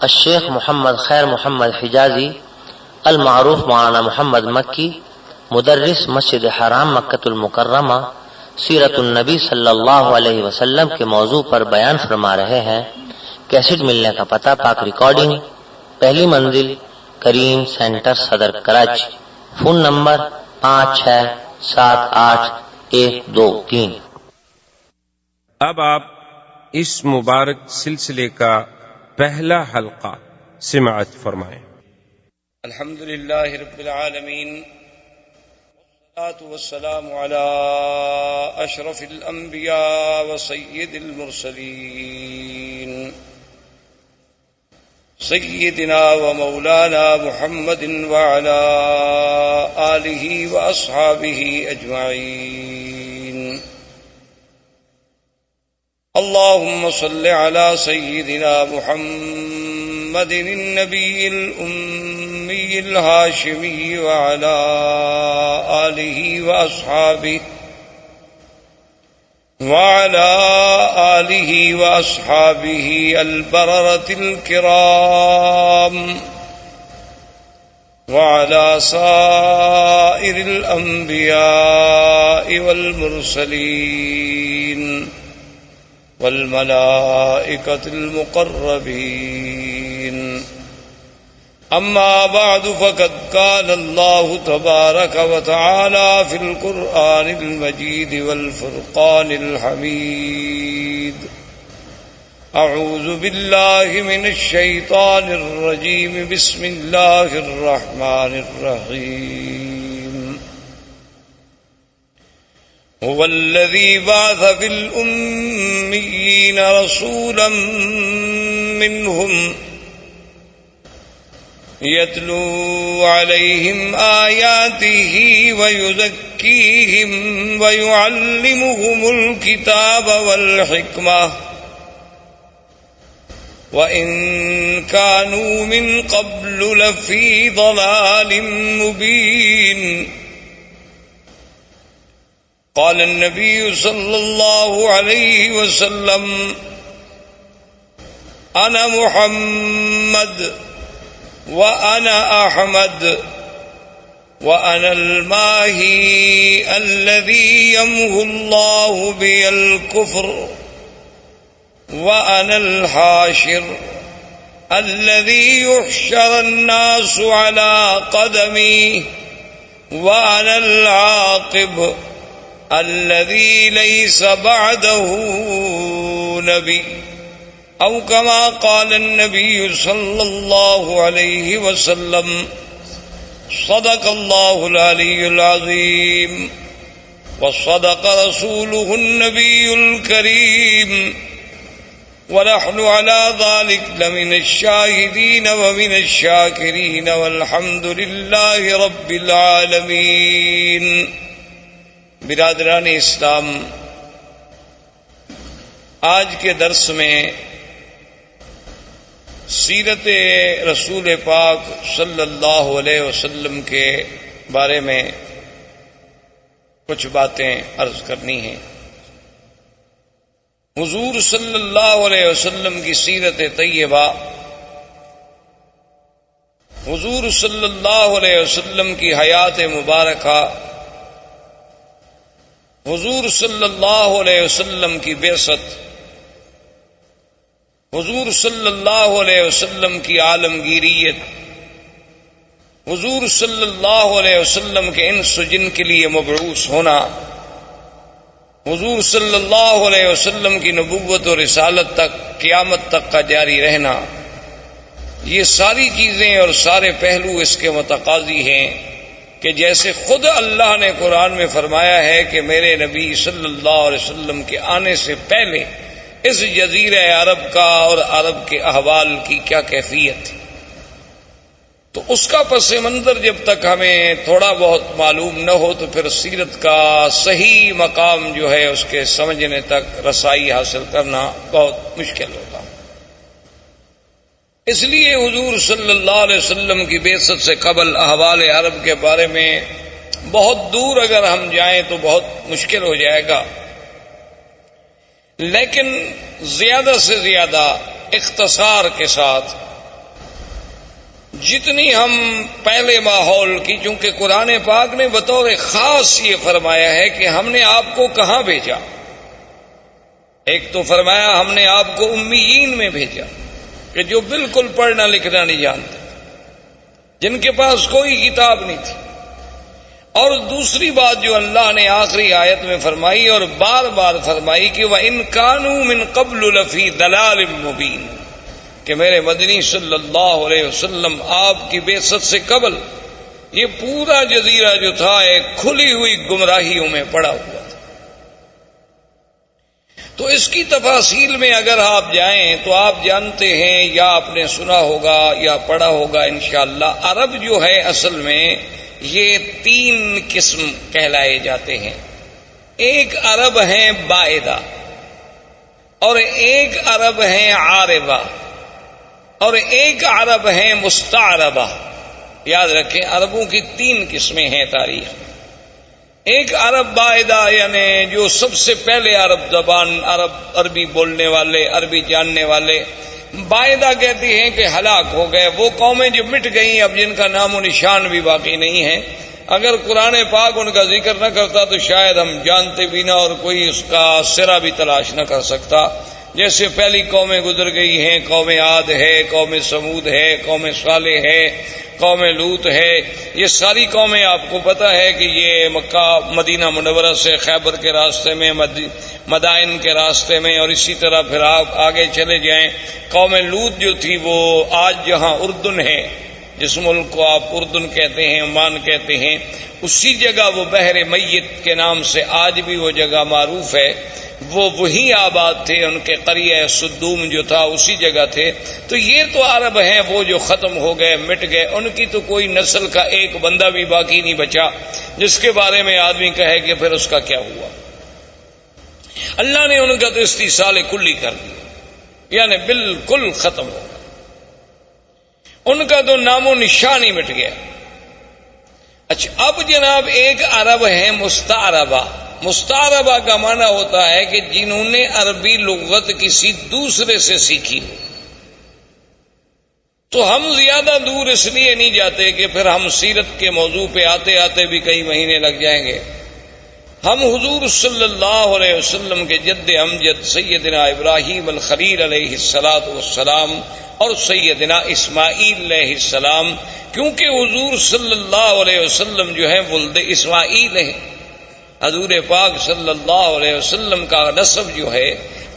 الشیخ محمد خیر محمد حجازی المعروف مولانا محمد مکی، مدرس مسجد حرام مکۃ المکرمہ، سیرت النبی صلی اللہ علیہ وسلم کے موضوع پر بیان فرما رہے ہیں۔ کیسٹ ملنے کا پتہ: پاک ریکارڈنگ، پہلی منزل، کریم سینٹر، صدر کراچی۔ Phone number 56788123۔ اب آپ اس مبارک سلسلے کا پہلا حلقہ سماعت فرمائیں۔ الحمدللہ رب العالمین، والصلاة والسلام على اشرف الانبیاء وسید المرسلین سیدنا ومولانا محمد وعلى آلہ واصحابہ اجمعین۔ اللهم صل على سيدنا محمد النبي الأمي الهاشمي وعلى آله وأصحابه البررة الكرام وعلى سائر الأنبياء والمرسلين والملائكة المقربين، أما بعد، فقد قال الله تبارك وتعالى في القرآن المجيد والفرقان الحميد: أعوذ بالله من الشيطان الرجيم، بسم الله الرحمن الرحيم. هو الذي بعث في الأميين رسولا منهم يتلو عليهم آياته ويزكيهم ويعلمهم الكتاب والحكمة وإن كانوا من قبل لفي ضلال مبين. قال النبي صلى الله عليه وسلم: أنا محمد وأنا أحمد وأنا الماهي الذي يمحو الله بي الكفر وأنا الحاشر الذي يحشر الناس على قدمي وأنا العاقب الذي ليس بعده نبي، أو كما قال النبي صلى الله عليه وسلم. صدق الله العلي العظيم وصدق رسوله النبي الكريم، ونحن على ذلك لمن الشاهدين ومن الشاكرين، والحمد لله رب العالمين. برادران اسلام، آج کے درس میں سیرت رسول پاک صلی اللہ علیہ وسلم کے بارے میں کچھ باتیں عرض کرنی ہیں۔ حضور صلی اللہ علیہ وسلم کی سیرت طیبہ، حضور صلی اللہ علیہ وسلم کی حیات مبارکہ، حضور صلی اللہ علیہ وسلم کی بعثت، حضور صلی اللہ علیہ وسلم کی عالمگیریت، حضور صلی اللہ علیہ وسلم کے انس و جن کے لیے مبعوث ہونا، حضور صلی اللہ علیہ وسلم کی نبوت و رسالت تک، قیامت تک کا جاری رہنا، یہ ساری چیزیں اور سارے پہلو اس کے متقاضی ہیں کہ جیسے خود اللہ نے قرآن میں فرمایا ہے کہ میرے نبی صلی اللہ علیہ وسلم کے آنے سے پہلے اس جزیرہ عرب کا اور عرب کے احوال کی کیا کیفیت تھی، تو اس کا پس منظر جب تک ہمیں تھوڑا بہت معلوم نہ ہو تو پھر سیرت کا صحیح مقام جو ہے اس کے سمجھنے تک رسائی حاصل کرنا بہت مشکل ہوتا۔ اس لیے حضور صلی اللہ علیہ وسلم کی بعثت سے قبل احوال عرب کے بارے میں بہت دور اگر ہم جائیں تو بہت مشکل ہو جائے گا، لیکن زیادہ سے زیادہ اختصار کے ساتھ جتنی ہم پہلے ماحول کی، چونکہ قرآن پاک نے بطور خاص یہ فرمایا ہے کہ ہم نے آپ کو کہاں بھیجا. ایک تو فرمایا ہم نے آپ کو امیین میں بھیجا کہ جو بالکل پڑھنا لکھنا نہیں جانتے، جن کے پاس کوئی کتاب نہیں تھی. اور دوسری بات جو اللہ نے آخری آیت میں فرمائی اور بار بار فرمائی کہ وَإِن كَانُوا مِن قَبْلُ لَفِي ضَلَالٍ مُبِينٍ، کہ میرے مدنی صلی اللہ علیہ وسلم آپ کی بعثت سے قبل یہ پورا جزیرہ جو تھا ایک کھلی ہوئی گمراہیوں میں پڑا ہوا تھا. تو اس کی تفاصیل میں اگر آپ جائیں تو آپ جانتے ہیں یا آپ نے سنا ہوگا یا پڑھا ہوگا انشاءاللہ، عرب جو ہے اصل میں یہ 3 قسم کہلائے جاتے ہیں. ایک عرب ہیں بائدہ، اور ایک عرب ہیں عاربہ، اور ایک عرب ہیں مستعربہ. یاد رکھیں عربوں کی 3 قسمیں ہیں تاریخ میں. ایک عرب بائدہ یعنی جو سب سے پہلے عرب زبان، عربی بولنے والے، عربی جاننے والے. بائدہ کہتی ہیں کہ ہلاک ہو گئے، وہ قومیں جو مٹ گئیں اب جن کا نام و نشان بھی باقی نہیں ہے. اگر قرآن پاک ان کا ذکر نہ کرتا تو شاید ہم جانتے بھی نہ اور کوئی اس کا سرا بھی تلاش نہ کر سکتا. جیسے پہلی قومیں گزر گئی ہیں، قوم عاد ہے، قوم سمود ہے، قوم صالح ہے، قوم لوط ہے. یہ ساری قومیں آپ کو پتہ ہے کہ یہ مکہ مدینہ منورہ سے خیبر کے راستے میں، مدائن کے راستے میں، اور اسی طرح پھر آپ آگے چلے جائیں. قوم لوط جو تھی وہ آج جہاں اردن ہے، جس ملک کو آپ اردن کہتے ہیں، عمان کہتے ہیں، اسی جگہ وہ بحر میت کے نام سے آج بھی وہ جگہ معروف ہے. وہ وہی آباد تھے، ان کے قریہ صدوم جو تھا اسی جگہ تھے. تو یہ تو عرب ہیں وہ جو ختم ہو گئے، مٹ گئے. ان کی تو کوئی نسل کا ایک بندہ بھی باقی نہیں بچا جس کے بارے میں آدمی کہے کہ پھر اس کا کیا ہوا. اللہ نے ان کا تو استیصال کلی کر دیا، یعنی بالکل ختم ہو گیا. ان کا تو نام و نشان ہی مٹ گیا. اچھا اب جناب ایک عرب ہے مستعربہ. مستعربہ کا معنی ہوتا ہے کہ جنہوں نے عربی لغت کسی دوسرے سے سیکھی ہو. تو ہم زیادہ دور اس لیے نہیں جاتے کہ پھر ہم سیرت کے موضوع پہ آتے آتے بھی کئی مہینے لگ جائیں گے. ہم حضور صلی اللہ علیہ وسلم کے جد امجد سیدنا ابراہیم الخلیل علیہ الصلاۃ والسلام اور سیدنا اسماعیل علیہ السلام، کیونکہ حضور صلی اللہ علیہ وسلم جو ہے ولد اسماعیل ہیں. حضور پاک صلی اللہ علیہ وسلم کا نسب جو ہے،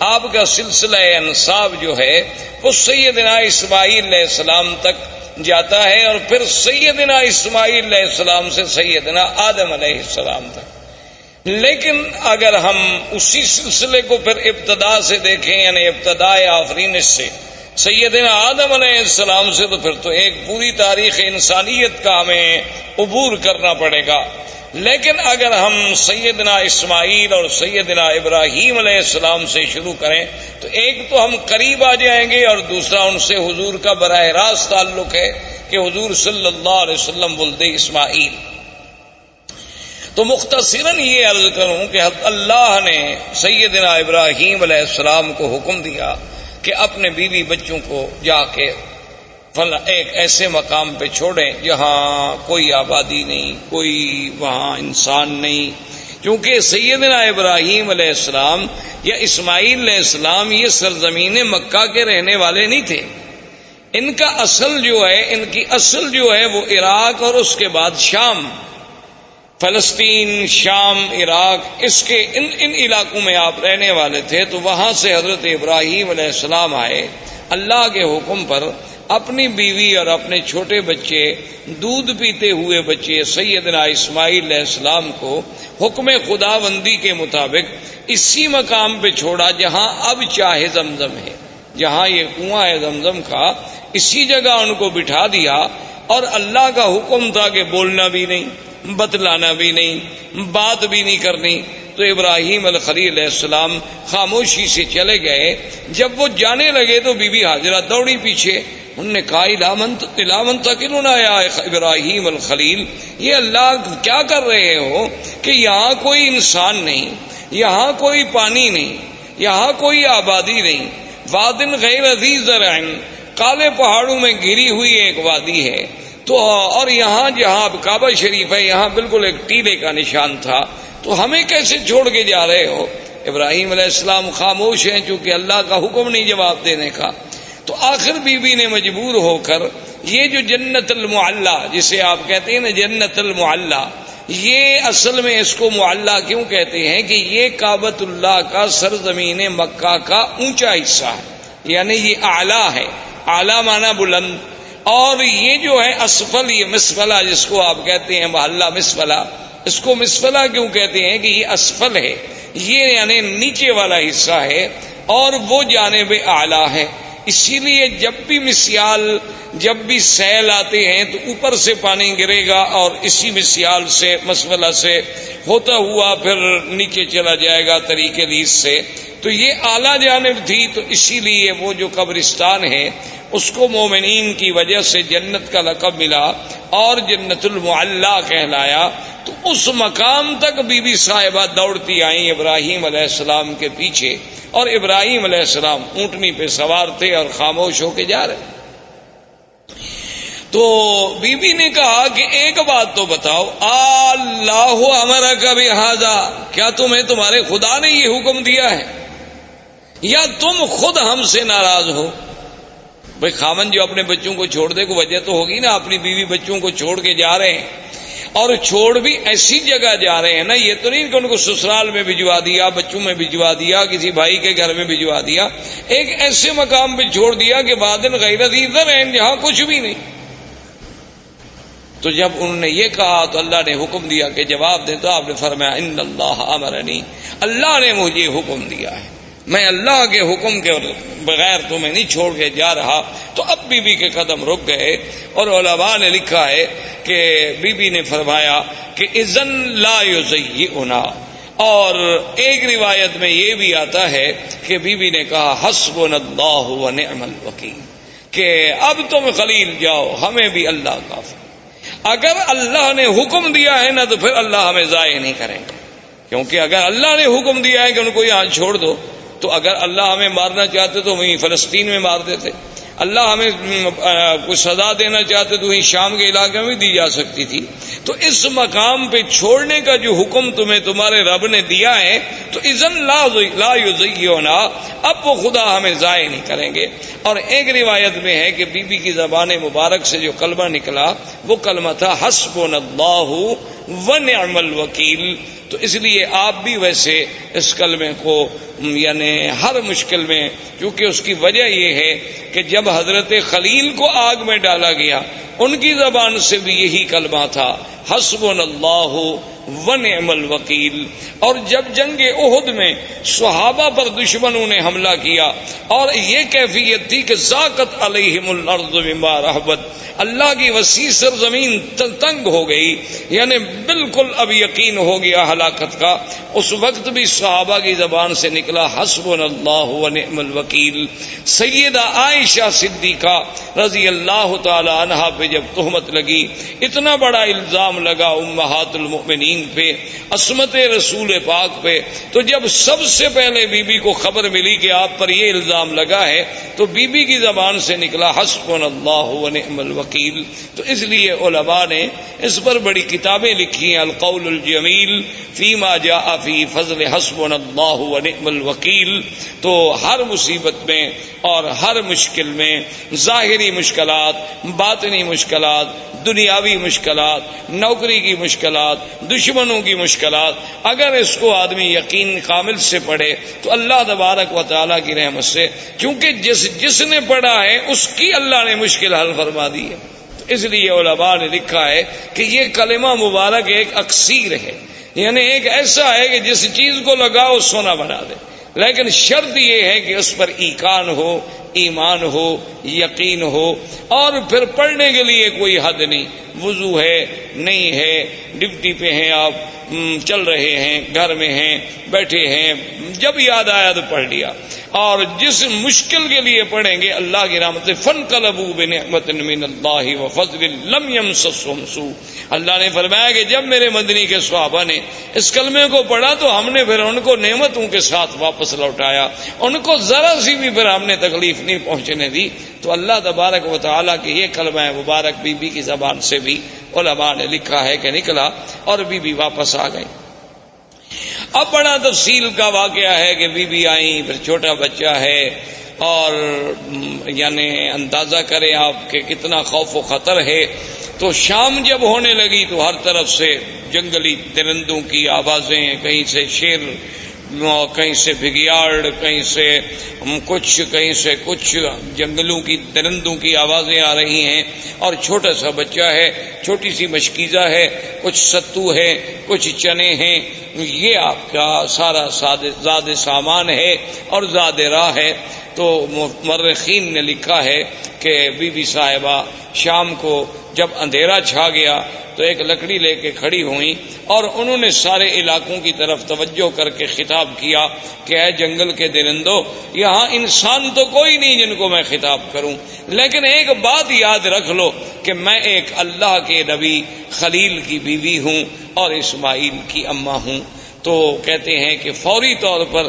آپ کا سلسلہ انساب جو ہے وہ سیدنا اسماعیل علیہ السلام تک جاتا ہے، اور پھر سیدنا اسماعیل علیہ السلام سے سیدنا آدم علیہ السلام تک. لیکن اگر ہم اسی سلسلے کو پھر ابتدا سے دیکھیں، یعنی ابتدائے آفرینش سے سیدنا آدم علیہ السلام سے، تو پھر تو ایک پوری تاریخ انسانیت کا ہمیں عبور کرنا پڑے گا. لیکن اگر ہم سیدنا اسماعیل اور سیدنا ابراہیم علیہ السلام سے شروع کریں تو ایک تو ہم قریب آ جائیں گے، اور دوسرا ان سے حضور کا براہ راست تعلق ہے کہ حضور صلی اللہ علیہ وسلم ولد اسماعیل. تو مختصراً یہ عرض کروں کہ اللہ نے سیدنا ابراہیم علیہ السلام کو حکم دیا کہ اپنے بیوی بچوں کو جا کے ایک ایسے مقام پہ چھوڑیں جہاں کوئی آبادی نہیں، کوئی وہاں انسان نہیں. کیونکہ سیدنا ابراہیم علیہ السلام یا اسماعیل علیہ السلام یہ سرزمین مکہ کے رہنے والے نہیں تھے. ان کا اصل جو ہے، ان کی اصل جو ہے وہ عراق اور اس کے بعد شام، فلسطین، شام، عراق، اس کے ان علاقوں میں آپ رہنے والے تھے. تو وہاں سے حضرت ابراہیم علیہ السلام آئے اللہ کے حکم پر. اپنی بیوی اور اپنے چھوٹے بچے، دودھ پیتے ہوئے بچے سیدنا اسماعیل علیہ السلام کو حکم خداوندی کے مطابق اسی مقام پہ چھوڑا جہاں اب چاہ زمزم ہے، جہاں یہ کنواں ہے زمزم کا، اسی جگہ ان کو بٹھا دیا. اور اللہ کا حکم تھا کہ بولنا بھی نہیں، بتلانا بھی نہیں، بات بھی نہیں کرنی. تو ابراہیم الخلیل علیہ السلام خاموشی سے چلے گئے. جب وہ جانے لگے تو بی بی ہاجرہ دوڑی پیچھے. انہوں نے کہا الا من تقلنا یا ابراہیم الخلیل، یہ اللہ کیا کر رہے ہو کہ یہاں کوئی انسان نہیں، یہاں کوئی پانی نہیں، یہاں کوئی آبادی نہیں. وادن غیر ذی زرع کالے پہاڑوں میں گھری ہوئی ایک وادی ہے، تو اور یہاں جہاں کعبہ شریف ہے یہاں بالکل ایک ٹیلے کا نشان تھا، تو ہمیں کیسے چھوڑ کے جا رہے ہو؟ ابراہیم علیہ السلام خاموش ہیں چونکہ اللہ کا حکم نہیں جواب دینے کا۔ تو آخر بی بی نے مجبور ہو کر یہ جو جنت المعلا جسے آپ کہتے ہیں نا جنت المعلا، یہ اصل میں اس کو معلا کیوں کہتے ہیں کہ یہ کعبۃ اللہ کا سرزمین مکہ کا اونچا حصہ ہے، یعنی یہ اعلیٰ ہے، اعلیٰ معنی بلند، اور یہ جو ہے اسفل، یہ مسفلہ جس کو آپ کہتے ہیں محلہ مسفلہ، اس کو مسفلہ کیوں کہتے ہیں کہ یہ اسفل ہے، یہ یعنی نیچے والا حصہ ہے اور وہ جانب اعلیٰ ہے۔ اسی لیے جب بھی مسیال، جب بھی سیل آتے ہیں تو اوپر سے پانی گرے گا اور اسی مسیال سے مسفلہ سے ہوتا ہوا پھر نیچے چلا جائے گا طریق ریس سے، تو یہ اعلیٰ جانب تھی، تو اسی لیے وہ جو قبرستان ہے اس کو مومنین کی وجہ سے جنت کا لقب ملا اور جنت المعلا کہلایا۔ تو اس مقام تک بی بی صاحبہ دوڑتی آئیں ابراہیم علیہ السلام کے پیچھے، اور ابراہیم علیہ السلام اونٹنی پہ سوار تھے اور خاموش ہو کے جا رہے۔ تو بی بی نے کہا کہ ایک بات تو بتاؤ، اللہ امرک بہذا، کیا تمہیں تمہارے خدا نے یہ حکم دیا ہے یا تم خود ہم سے ناراض ہو؟ بھئی خامن جو اپنے بچوں کو چھوڑ دے کو وجہ تو ہوگی نا، اپنی بیوی بچوں کو چھوڑ کے جا رہے ہیں، اور چھوڑ بھی ایسی جگہ جا رہے ہیں نا، یہ تو نہیں کہ ان کو سسرال میں بھجوا دیا، بچوں میں بھجوا دیا، کسی بھائی کے گھر میں بھجوا دیا، ایک ایسے مقام پہ چھوڑ دیا کہ بعدن غیر ذی ذرع، جہاں کچھ بھی نہیں۔ تو جب انہوں نے یہ کہا تو اللہ نے حکم دیا کہ جواب دے، تو آپ نے فرمایا ان اللہ امرنی، اللہ نے مجھے حکم دیا ہے، میں اللہ کے حکم کے بغیر تمہیں نہیں چھوڑ کے جا رہا۔ تو اب بی بی کے قدم رک گئے، اور علماء نے لکھا ہے کہ بی بی نے فرمایا کہ اذن لا یضیئنا، اور ایک روایت میں یہ بھی آتا ہے کہ بی بی نے کہا حسبنا اللہ ونعم الوکیل، کہ اب تم خلیل جاؤ، ہمیں بھی اللہ کافی۔ اگر اللہ نے حکم دیا ہے نا تو پھر اللہ ہمیں ضائع نہیں کریں گے، کیونکہ اگر اللہ نے حکم دیا ہے کہ ان کو یہاں چھوڑ دو، تو اگر اللہ ہمیں مارنا چاہتے تو وہیں فلسطین میں مار دیتے، اللہ ہمیں کوئی سزا دینا چاہتے تو وہیں شام کے علاقے میں دی جا سکتی تھی۔ تو اس مقام پہ چھوڑنے کا جو حکم تمہیں تمہارے رب نے دیا ہے تو اذن لا یضیعنا، اب وہ خدا ہمیں ضائع نہیں کریں گے۔ اور ایک روایت میں ہے کہ بی بی کی زبان مبارک سے جو کلمہ نکلا وہ کلمہ تھا حسبنا اللہ ونعم الوکیل۔ تو اس لیے آپ بھی ویسے اس کلمے کو یعنی ہر مشکل میں، کیونکہ اس کی وجہ یہ ہے کہ جب حضرت خلیل کو آگ میں ڈالا گیا ان کی زبان سے بھی یہی کلمہ تھا حسبنا اللہ ونعم الوکیل۔ اور جب جنگ احد میں صحابہ پر دشمنوں نے حملہ کیا اور یہ کیفیت تھی کہ ذاقت علیہم الارض بما رحبت، اللہ کی وسیع سرزمین تنگ ہو گئی، یعنی بالکل اب یقین ہو گیا ہلاکت کا، اس وقت بھی صحابہ کی زبان سے نکلا حسبنا اللہ ونعم الوکیل۔ سیدہ عائشہ صدیقہ رضی اللہ تعالی عنہا پہ جب تہمت لگی، اتنا بڑا الزام لگا امہات المؤمنین پہ، عصمت رسول پاک پہ، تو جب سب سے پہلے بی بی کو خبر ملی کہ آپ پر یہ الزام لگا ہے تو بی بی کی زبان سے نکلا حسبنا اللہ ونعم الوکیل۔ تو اس لیے علماء نے اس پر بڑی کتابیں لکھی ہیں، القول الجمیل فیما جاء فی فضل حسبنا اللہ ونعم الوکیل۔ تو ہر مصیبت میں اور ہر مشکل میں، ظاہری مشکلات، باطنی مشکلات، دنیاوی مشکلات، نوکری کی مشکلات، دشمنوں کی مشکلات، اگر اس کو آدمی یقین کامل سے پڑھے تو اللہ تبارک و تعالیٰ کی رحمت سے، کیونکہ جس نے پڑھا ہے اس کی اللہ نے مشکل حل فرما دی ہے۔ تو اس لیے علماء نے لکھا ہے کہ یہ کلمہ مبارک ایک اکسیر ہے، یعنی ایک ایسا ہے کہ جس چیز کو لگاؤ سونا بنا دے، لیکن شرط یہ ہے کہ اس پر ایقان ہو، ایمان ہو، یقین ہو، اور پھر پڑھنے کے لیے کوئی حد نہیں، وضو ہے نہیں ہے، ڈیوٹی پہ ہیں آپ، چل رہے ہیں، گھر میں ہیں، بیٹھے ہیں، جب یاد آیا تو پڑھ لیا۔ اور جس مشکل کے لیے پڑھیں گے اللہ کی رحمت سے فانقلبوا بنعمت من اللہ وفضل لم یمسسہم سوء، اللہ نے فرمایا کہ جب میرے مدنی کے صحابہ نے اس کلمے کو پڑھا تو ہم نے پھر ان کو نعمتوں کے ساتھ واپس لوٹایا، ان کو ذرا سی بھی پھر ہم نے تکلیف تکلیف نہیں پہنچنے دی. تو اللہ تبارک و تعالیٰ کے یہ کلمہ مبارک بی بی کی زبان سے بھی علماء نے لکھا ہے کہ نکلا اور بی بی واپس آ گئی. اب بڑا تفصیل کا واقعہ ہے کہ بی بی آئیں، پھر چھوٹا بچہ ہے، اور یعنی اندازہ کریں آپ کہ کتنا خوف و خطر ہے. تو شام جب ہونے لگی تو ہر طرف سے جنگلی درندوں کی آوازیں، کہیں سے شیر، کہیں سے بھگیاڑ، کہیں سے کچھ جنگلوں کی درندوں کی آوازیں آ رہی ہیں. اور چھوٹا سا بچہ ہے، چھوٹی سی مشکیزہ ہے، کچھ ستو ہے، کچھ چنے ہیں. یہ آپ کا سارا زاد سامان ہے اور زاد راہ ہے. تو مورخین نے لکھا ہے کہ بی بی صاحبہ شام کو جب اندھیرا چھا گیا تو ایک لکڑی لے کے کھڑی ہوئیں اور انہوں نے سارے علاقوں کی طرف توجہ کر کے خطاب کیا کہ اے جنگل کے درندوں، یہاں انسان تو کوئی نہیں جن کو میں خطاب کروں، لیکن ایک بات یاد رکھ لو کہ میں ایک اللہ کے نبی خلیل کی بیوی ہوں اور اسماعیل کی اماں ہوں. تو کہتے ہیں کہ فوری طور پر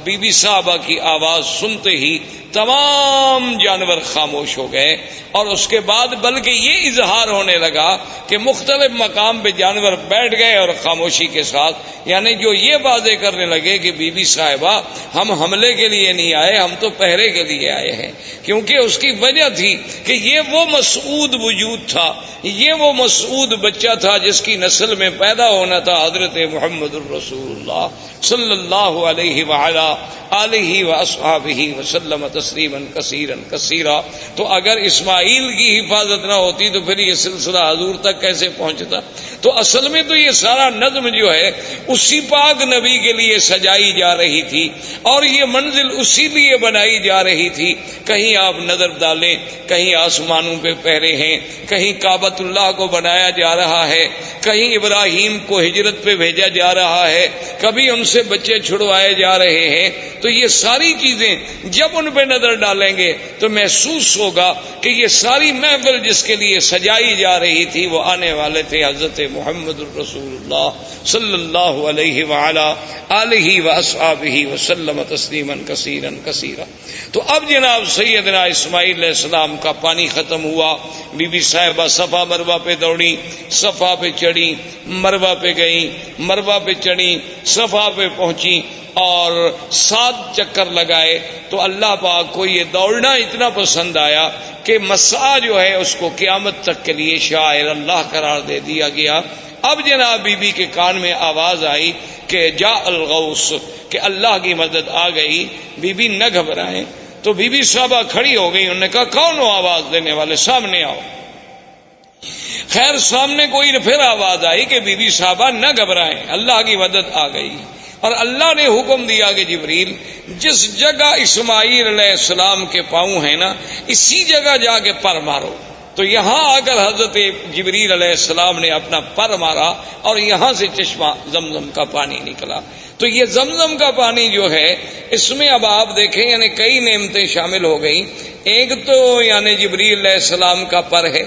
بی بی صاحبہ کی آواز سنتے ہی تمام جانور خاموش ہو گئے. اور اس کے بعد بلکہ یہ اظہار ہونے لگا کہ مختلف مقام پہ جانور بیٹھ گئے اور خاموشی کے ساتھ، یعنی جو یہ باتیں کرنے لگے کہ بی بی صاحبہ ہم حملے کے لیے نہیں آئے، ہم تو پہرے کے لیے آئے ہیں. کیونکہ اس کی وجہ تھی کہ یہ وہ مسعود وجود تھا، یہ وہ مسعود بچہ تھا جس کی نسل میں پیدا ہونا تھا حضرت محمد الرسول اللہ صلی اللہ علیہ وعلا آلہ واصحابہ وسلم تسلیما کثیرا کثیرا. تو اگر اسماعیل کی حفاظت نہ ہوتی تو پھر یہ سلسلہ حضور تک کیسے پہنچتا؟ تو اصل میں تو یہ سارا نظم جو ہے اسی پاک نبی کے لیے سجائی جا رہی تھی اور یہ منزل اسی لیے بنائی جا رہی تھی. کہیں آپ نظر ڈالیں، کہیں آسمانوں پہ پہرے ہیں، کہیں کعبۃ اللہ کو بنایا جا رہا ہے، کہیں ابراہیم کو ہجرت پہ بھیجا جا رہا ہے، کبھی ان سے بچے چھڑوائے جا رہے ہیں. تو یہ ساری چیزیں جب ان پہ نظر ڈالیں گے تو محسوس ہوگا کہ یہ ساری محفل جس کے لیے سجائی جا رہی تھی وہ آنے والے تھے حضرت محمد الرسول اللہ صلی اللہ علیہ وعلا آلہ واصحابہ وسلم تسلیما کثیرا کثیرا. تو اب جناب سیدنا اسماعیل علیہ السلام کا پانی ختم ہوا. بی بی صاحبہ صفا مروہ پہ دوڑی، صفا پہ چڑھی، مروہ پہ گئی، مروہ پہ چڑھی، صفا پہ پہنچی اور 7 چکر لگائے. تو اللہ پاک کو یہ دوڑنا اتنا پسند آیا کہ مسعی جو ہے اس کو قیامت تک کے لیے شاعر اللہ قرار دے دیا گیا. اب جناب بی بی کے کان میں آواز آئی کہ جاء الغوث، کہ اللہ کی مدد آ گئی. بی بی نہ گھبرائیں. تو بی بی صاحبہ کھڑی ہو گئی، انہوں نے کہا کون ہو آواز دینے والے، سامنے آؤ. خیر سامنے کوئی پھر آواز آئی کہ بی بی صاحبہ نہ گھبرائیں، اللہ کی مدد آ گئی. اور اللہ نے حکم دیا کہ جبریل جس جگہ اسماعیل علیہ السلام کے پاؤں ہیں نا اسی جگہ جا کے پر مارو. تو یہاں آ کر حضرت جبریل علیہ السلام نے اپنا پر مارا اور یہاں سے چشمہ زمزم کا پانی نکلا. تو یہ زمزم کا پانی جو ہے اس میں اب آپ دیکھیں یعنی کئی نعمتیں شامل ہو گئیں. ایک تو یعنی جبریل علیہ السلام کا پر ہے،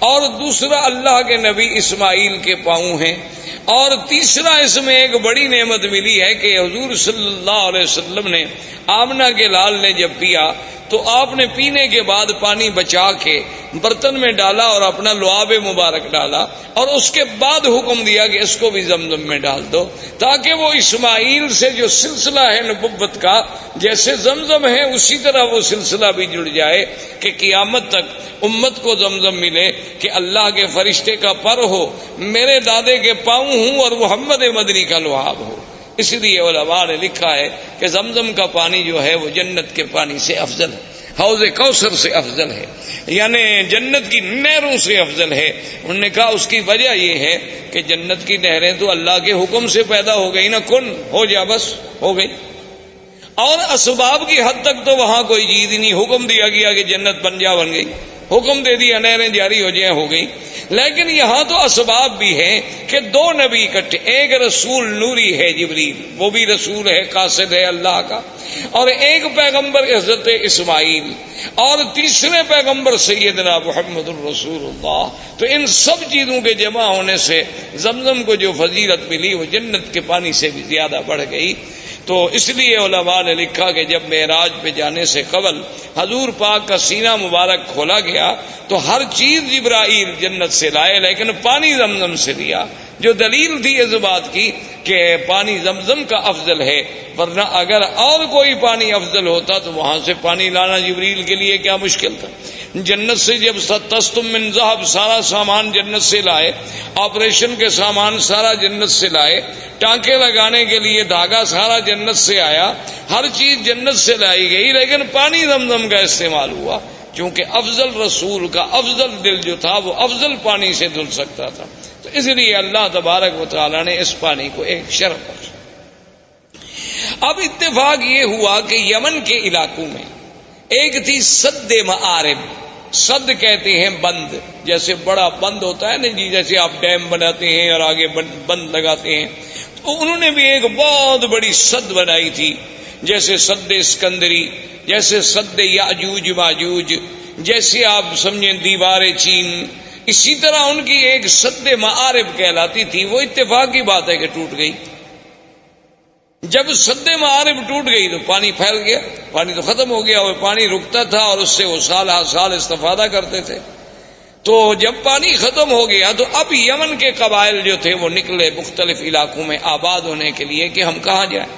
اور دوسرا اللہ کے نبی اسماعیل کے پاؤں ہیں، اور تیسرا اس میں ایک بڑی نعمت ملی ہے کہ حضور صلی اللہ علیہ وسلم نے آمنہ کے لال نے جب پیا تو آپ نے پینے کے بعد پانی بچا کے برتن میں ڈالا اور اپنا لعاب مبارک ڈالا، اور اس کے بعد حکم دیا کہ اس کو بھی زمزم میں ڈال دو، تاکہ وہ اسماعیل سے جو سلسلہ ہے نبوت کا جیسے زمزم ہے اسی طرح وہ سلسلہ بھی جڑ جائے کہ قیامت تک امت کو زمزم ملے کہ اللہ کے فرشتے کا پر ہو، میرے دادے کے پاؤں ہوں اور محمد مدنی کا لعاب ہو. اس لیے علماء نے لکھا ہے کہ زمزم کا پانی جو ہے وہ جنت کے پانی سے افضل ہے، حوض کوثر سے افضل ہے، یعنی جنت کی نہروں سے افضل ہے. انہوں نے کہا اس کی وجہ یہ ہے کہ جنت کی نہریں تو اللہ کے حکم سے پیدا ہو گئی نا، کن ہو جا بس ہو گئی، اور اسباب کی حد تک تو وہاں کوئی چیز نہیں. حکم دیا گیا کہ جنت بن جا، بن گئی، حکم دے دیا نہریں جاری ہو جائیں، ہو گئی. لیکن یہاں تو اسباب بھی ہیں کہ 2 نبی اکٹھے، ایک رسول نوری ہے جبریل، وہ بھی رسول ہے، قاصد ہے اللہ کا، اور ایک پیغمبر حضرت اسماعیل، اور تیسرے پیغمبر سیدنا محمد الرسول اللہ. تو ان سب چیزوں کے جمع ہونے سے زمزم کو جو فضیلت ملی وہ جنت کے پانی سے بھی زیادہ بڑھ گئی. تو اس لیے علماء نے لکھا کہ جب معراج پہ جانے سے قبل حضور پاک کا سینہ مبارک کھولا گیا تو ہر چیز جبرائیل جنت سے لائے لیکن پانی زمزم سے لیا، جو دلیل تھی اس بات کی کہ پانی زمزم کا افضل ہے، ورنہ اگر اور کوئی پانی افضل ہوتا تو وہاں سے پانی لانا جبریل کے لیے کیا مشکل تھا۔ جنت سے جب تستم من ذهب سارا سامان جنت سے لائے، آپریشن کے سامان سارا جنت سے لائے، ٹانکے لگانے کے لیے دھاگا سارا جنت سے آیا، ہر چیز جنت سے لائی گئی، لیکن پانی زمزم کا استعمال ہوا چونکہ افضل رسول کا افضل دل جو تھا وہ افضل پانی سے دھل سکتا تھا، تو اس لیے اللہ تبارک و تعالی نے اس پانی کو ایک شرف بخشا۔ اب اتفاق یہ ہوا کہ یمن کے علاقوں میں ایک تھی سد معارب، سد کہتے ہیں بند، جیسے بڑا بند ہوتا ہے نا جی، جیسے آپ ڈیم بناتے ہیں اور آگے بند لگاتے ہیں، تو انہوں نے بھی ایک بہت بڑی سد بنائی تھی، جیسے سد اسکندری، جیسے سد یاجوج ماجوج، جیسے آپ سمجھیں دیوار چین، اسی طرح ان کی ایک سد معارب کہلاتی تھی، وہ اتفاق کی بات ہے کہ ٹوٹ گئی۔ جب سد معارب ٹوٹ گئی تو پانی پھیل گیا، پانی تو ختم ہو گیا، اور پانی رکتا تھا اور اس سے وہ سال ہر سال استفادہ کرتے تھے۔ تو جب پانی ختم ہو گیا تو اب یمن کے قبائل جو تھے وہ نکلے مختلف علاقوں میں آباد ہونے کے لیے کہ ہم کہاں جائیں۔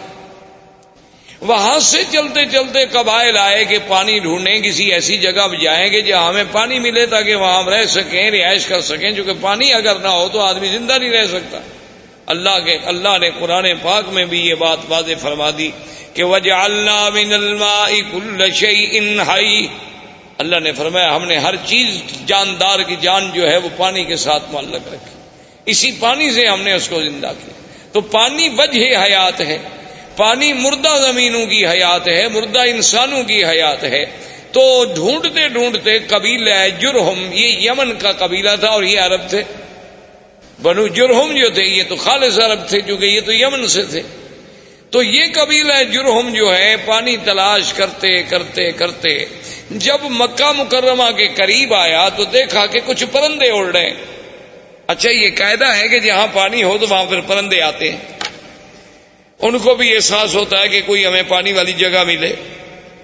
وہاں سے چلتے چلتے قبائل آئے کہ پانی ڈھونڈیں، کسی ایسی جگہ جائیں گے جہاں ہمیں پانی ملے تاکہ وہاں ہم رہ سکیں، رہائش کر سکیں، کیونکہ پانی اگر نہ ہو تو آدمی زندہ نہیں رہ سکتا۔ اللہ نے قرآن پاک میں بھی یہ بات واضح فرما دی کہ وَجَعَلْنَا مِنَ الْمَاءِ كُلَّ شَيْءٍ حَيٍّ، اللہ نے فرمایا ہم نے ہر چیز جاندار کی جان جو ہے وہ پانی کے ساتھ معلق رکھی، اسی پانی سے ہم نے اس کو زندہ کیا۔ تو پانی وجہ حیات ہے، پانی مردہ زمینوں کی حیات ہے، مردہ انسانوں کی حیات ہے۔ تو ڈھونڈتے ڈھونڈتے قبیلہ جرہم، یہ یمن کا قبیلہ تھا اور یہ عرب تھے، بنو جرہم جو تھے یہ تو خالص عرب تھے کیونکہ یہ تو یمن سے تھے۔ تو یہ قبیلہ جرہم جو ہے پانی تلاش کرتے کرتے کرتے جب مکہ مکرمہ کے قریب آیا تو دیکھا کہ کچھ پرندے اڑ رہے ہیں۔ اچھا یہ قاعدہ ہے کہ جہاں پانی ہو تو وہاں پھر پرندے آتے ہیں، ان کو بھی احساس ہوتا ہے کہ کوئی ہمیں پانی والی جگہ ملے۔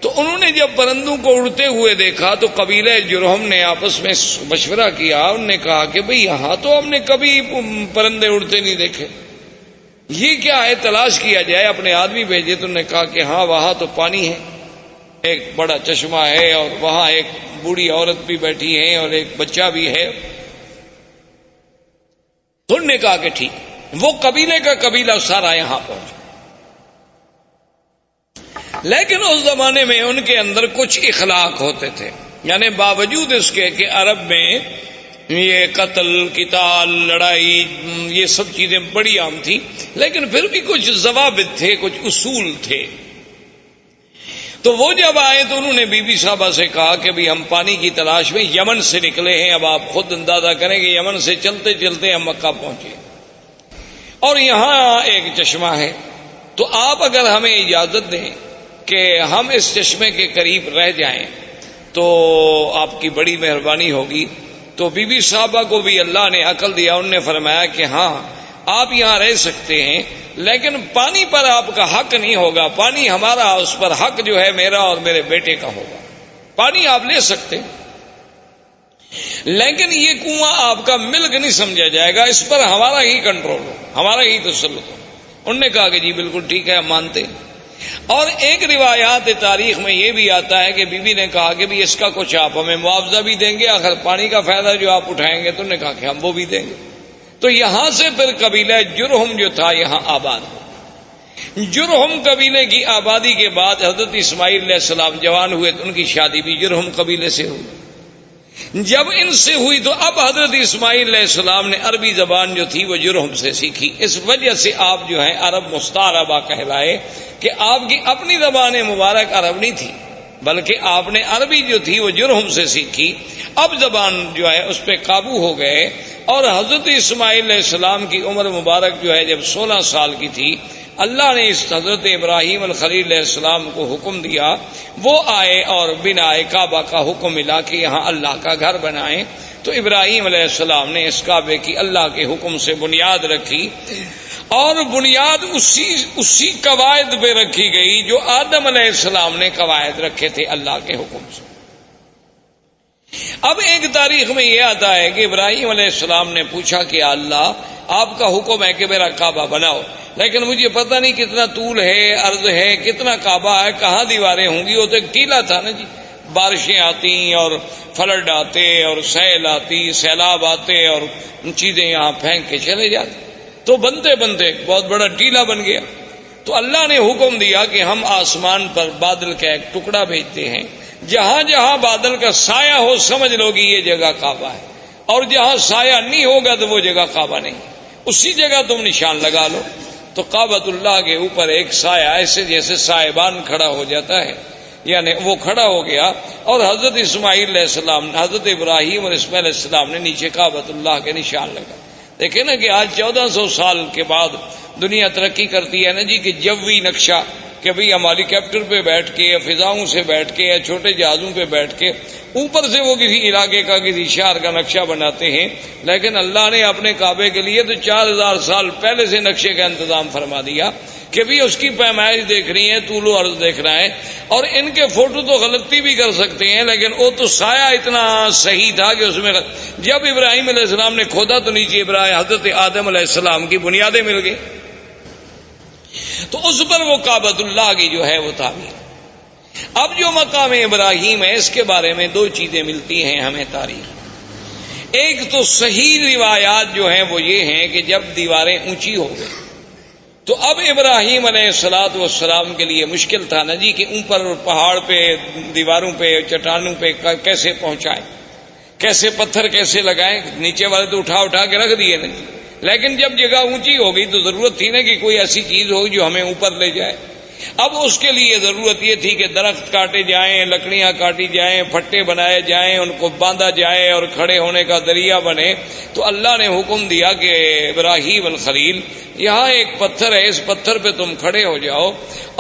تو انہوں نے جب پرندوں کو اڑتے ہوئے دیکھا تو قبیلہ جرہم نے آپس میں مشورہ کیا، انہوں نے کہا کہ بھئی یہاں تو ہم نے کبھی پرندے اڑتے نہیں دیکھے، یہ کیا ہے، تلاش کیا جائے، اپنے آدمی بھیجے۔ تو انہوں نے کہا کہ ہاں وہاں تو پانی ہے، ایک بڑا چشمہ ہے اور وہاں ایک بوڑھی عورت بھی بیٹھی ہے اور ایک بچہ بھی ہے۔ تو انہوں نے کہا کہ ٹھیک، وہ قبیلے کا قبیلہ سارا یہاں پہنچا۔ لیکن اس زمانے میں ان کے اندر کچھ اخلاق ہوتے تھے، یعنی باوجود اس کے کہ عرب میں یہ قتل قتال لڑائی یہ سب چیزیں بڑی عام تھی، لیکن پھر بھی کچھ ضوابط تھے، کچھ اصول تھے۔ تو وہ جب آئے تو انہوں نے بی بی صاحبہ سے کہا کہ بھی ہم پانی کی تلاش میں یمن سے نکلے ہیں، اب آپ خود اندازہ کریں کہ یمن سے چلتے چلتے ہم مکہ پہنچے اور یہاں ایک چشمہ ہے، تو آپ اگر ہمیں اجازت دیں کہ ہم اس چشمے کے قریب رہ جائیں تو آپ کی بڑی مہربانی ہوگی۔ تو بی بی صاحبہ کو بھی اللہ نے عقل دیا، انہوں نے فرمایا کہ ہاں آپ یہاں رہ سکتے ہیں، لیکن پانی پر آپ کا حق نہیں ہوگا، پانی ہمارا، اس پر حق جو ہے میرا اور میرے بیٹے کا ہوگا۔ پانی آپ لے سکتے لیکن یہ کنواں آپ کا ملک نہیں سمجھا جائے گا، اس پر ہمارا ہی کنٹرول ہو، ہمارا ہی تسلط ہو۔ انہوں نے کہا کہ جی بالکل ٹھیک ہے، ہم مانتے ہیں۔ اور ایک روایات تاریخ میں یہ بھی آتا ہے کہ بی بی نے کہا کہ بھی اس کا کچھ آپ ہمیں معاوضہ بھی دیں گے، آخر پانی کا فائدہ جو آپ اٹھائیں گے۔ تو انہوں نے کہا کہ ہم وہ بھی دیں گے۔ تو یہاں سے پھر قبیلہ جرہم جو تھا یہاں آباد ہو۔ جرہم قبیلے کی آبادی کے بعد حضرت اسماعیل علیہ السلام جوان ہوئے تو ان کی شادی بھی جرہم قبیلے سے ہوئی۔ جب ان سے ہوئی تو اب حضرت اسماعیل علیہ السلام نے عربی زبان جو تھی وہ جرہم سے سیکھی، اس وجہ سے آپ جو ہیں عرب مستعربہ کہلائے کہ آپ کی اپنی زبان مبارک عرب نہیں تھی بلکہ آپ نے عربی جو تھی وہ جرہم سے سیکھی۔ اب زبان جو ہے اس پہ قابو ہو گئے، اور حضرت اسماعیل علیہ السلام کی عمر مبارک جو ہے جب 16 سال کی تھی، اللہ نے اس حضرت ابراہیم الخلیل علیہ السلام کو حکم دیا، وہ آئے اور بنائے کعبہ کا حکم ملا کہ یہاں اللہ کا گھر بنائیں۔ تو ابراہیم علیہ السلام نے اس کعبے کی اللہ کے حکم سے بنیاد رکھی، اور بنیاد اسی قواعد پہ رکھی گئی جو آدم علیہ السلام نے قواعد رکھے تھے اللہ کے حکم سے۔ اب ایک تاریخ میں یہ آتا ہے کہ ابراہیم علیہ السلام نے پوچھا کہ اللہ آپ کا حکم ہے کہ میرا کعبہ بناؤ، لیکن مجھے پتہ نہیں کتنا طول ہے، عرض ہے، کتنا کعبہ ہے، کہاں دیواریں ہوں گی۔ وہ تو ایک ٹیلا تھا نا جی، بارشیں آتی اور فلڈ آتے اور سیل آتی، سیلاب آتے اور چیزیں یہاں پھینک کے چلے جاتے، تو بنتے بنتے بہت بڑا ٹیلا بن گیا۔ تو اللہ نے حکم دیا کہ ہم آسمان پر بادل کا ایک ٹکڑا بھیجتے ہیں، جہاں جہاں بادل کا سایہ ہو سمجھ لو گی یہ جگہ کعبہ ہے، اور جہاں سایہ نہیں ہوگا تو وہ جگہ کعبہ نہیں، اسی جگہ تم نشان لگا لو۔ تو کعبۃ اللہ کے اوپر ایک سایہ ایسے جیسے سائبان کھڑا ہو جاتا ہے، یعنی وہ کھڑا ہو گیا، اور حضرت اسماعیل علیہ السلام، حضرت ابراہیم اور اسماعیل علیہ السلام نے نیچے کعبۃ اللہ کے نشان لگا۔ دیکھیں نا کہ آج 1400 سال کے بعد دنیا ترقی کرتی ہے نا جی، کہ جوی نقشہ، کہ بھئی ہم ہیلی کاپٹر پہ بیٹھ کے یا فضاؤں سے بیٹھ کے یا چھوٹے جہازوں پہ بیٹھ کے اوپر سے وہ کسی علاقے کا کسی شہر کا نقشہ بناتے ہیں، لیکن اللہ نے اپنے کعبے کے لیے تو 4000 سال پہلے سے نقشے کا انتظام فرما دیا کہ بھی اس کی پیمائش دیکھنی ہے، طول و عرض دیکھنا ہے۔ اور ان کے فوٹو تو غلطی بھی کر سکتے ہیں، لیکن وہ تو سایہ اتنا صحیح تھا کہ اس میں جب ابراہیم علیہ السلام نے کھودا تو نیچے حضرت آدم علیہ السلام کی بنیادیں مل گئی، تو اس پر وہ کعبۃ اللہ کی جو ہے وہ تعمیر۔ اب جو مقام ابراہیم ہے اس کے بارے میں دو چیزیں ملتی ہیں ہمیں تاریخ۔ ایک تو صحیح روایات جو ہیں وہ یہ ہیں کہ جب دیواریں اونچی ہو گئی تو اب ابراہیم علیہ السلام کے لیے مشکل تھا نا جی کہ اوپر پہاڑ پہ، دیواروں پہ، چٹانوں پہ کیسے پہنچائیں، کیسے پتھر کیسے لگائیں، نیچے والے تو اٹھا کے رکھ دیے نا، لیکن جب جگہ اونچی ہو گئی تو ضرورت تھی نا کہ کوئی ایسی چیز ہوگی جو ہمیں اوپر لے جائے۔ اب اس کے لیے ضرورت یہ تھی کہ درخت کاٹے جائیں، لکڑیاں کاٹی جائیں، پھٹے بنائے جائیں، ان کو باندھا جائے اور کھڑے ہونے کا ذریعہ بنے۔ تو اللہ نے حکم دیا کہ ابراہیم الخلیل، یہاں ایک پتھر ہے، اس پتھر پہ تم کھڑے ہو جاؤ،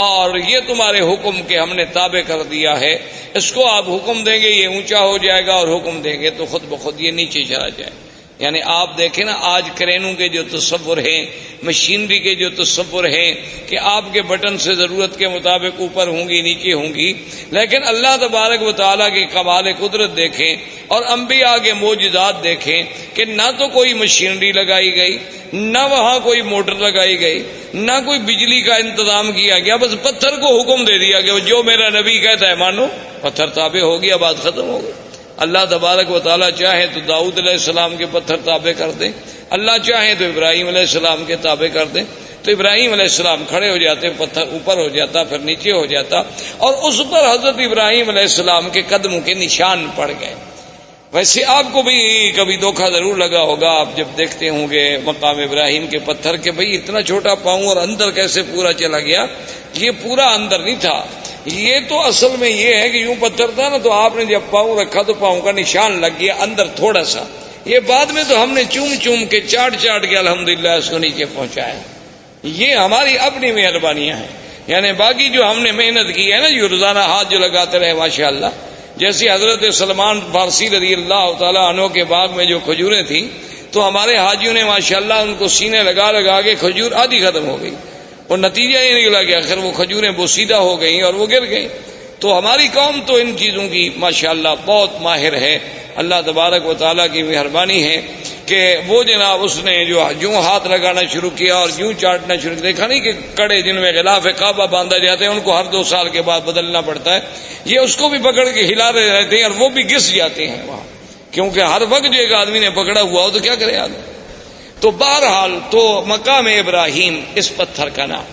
اور یہ تمہارے حکم کے ہم نے تابع کر دیا ہے، اس کو آپ حکم دیں گے یہ اونچا ہو جائے گا، اور حکم دیں گے تو خود بخود یہ نیچے چلا جائے۔ یعنی آپ دیکھیں نا آج کرینوں کے جو تصور ہیں، مشینری کے جو تصور ہیں کہ آپ کے بٹن سے ضرورت کے مطابق اوپر ہوں گی نیچے ہوں گی، لیکن اللہ تبارک و تعالیٰ کی کمال قدرت دیکھیں اور انبیاء کے معجزات دیکھیں کہ نہ تو کوئی مشینری لگائی گئی، نہ وہاں کوئی موٹر لگائی گئی، نہ کوئی بجلی کا انتظام کیا گیا، بس پتھر کو حکم دے دیا کہ جو میرا نبی کہتا ہے مانو، پتھر تابع ہو گیا، بات ختم ہو گئی۔ اللہ تبارک و تعالیٰ چاہے تو داؤد علیہ السلام کے پتھر تابع کر دیں، اللہ چاہے تو ابراہیم علیہ السلام کے تابع کر دیں، تو ابراہیم علیہ السلام کھڑے ہو جاتے، پتھر اوپر ہو جاتا، پھر نیچے ہو جاتا، اور اس پر حضرت ابراہیم علیہ السلام کے قدموں کے نشان پڑ گئے۔ ویسے آپ کو بھی کبھی دھوکہ ضرور لگا ہوگا، آپ جب دیکھتے ہوں گے مقام ابراہیم کے پتھر کے بھئی اتنا چھوٹا پاؤں اور اندر کیسے پورا چلا گیا۔ یہ پورا اندر نہیں تھا، یہ تو اصل میں یہ ہے کہ یوں پتھر تھا نا، تو آپ نے جب پاؤں رکھا تو پاؤں کا نشان لگ گیا اندر تھوڑا سا، یہ بعد میں تو ہم نے چوم کے چاٹ کے الحمدللہ اس کو نیچے پہنچایا۔ یہ ہماری اپنی مہربانیاں ہیں، یعنی باقی جو ہم نے محنت کی ہے نا، جو روزانہ ہاتھ جو لگاتے رہے ماشاءاللہ، جیسے حضرت سلمان فارسی رضی اللہ تعالیٰ عنہ کے باغ میں جو کھجوریں تھیں تو ہمارے حاجیوں نے ماشاءاللہ ان کو سینے لگا کے کھجور آدھی ختم ہو گئی، اور نتیجہ یہ نکلا کہ آخر وہ کھجوریں بوسیدہ ہو گئیں اور وہ گر گئیں۔ تو ہماری قوم تو ان چیزوں کی ماشاءاللہ بہت ماہر ہے، اللہ تبارک و تعالیٰ کی مہربانی ہے کہ وہ جناب اس نے جو ہاتھ لگانا شروع کیا اور یوں چاٹنا شروع کیا، دیکھا نہیں کہ کڑے جن میں غلاف کعبہ باندھا جاتے ہیں ان کو ہر 2 سال کے بعد بدلنا پڑتا ہے، یہ اس کو بھی پکڑ کے ہلا رہے رہتے ہیں اور وہ بھی گس جاتے ہیں وہاں، کیونکہ ہر وقت جو ایک آدمی نے پکڑا ہوا ہو تو کیا کرے آدمی۔ تو بہرحال تو مقام ابراہیم اس پتھر کا نام۔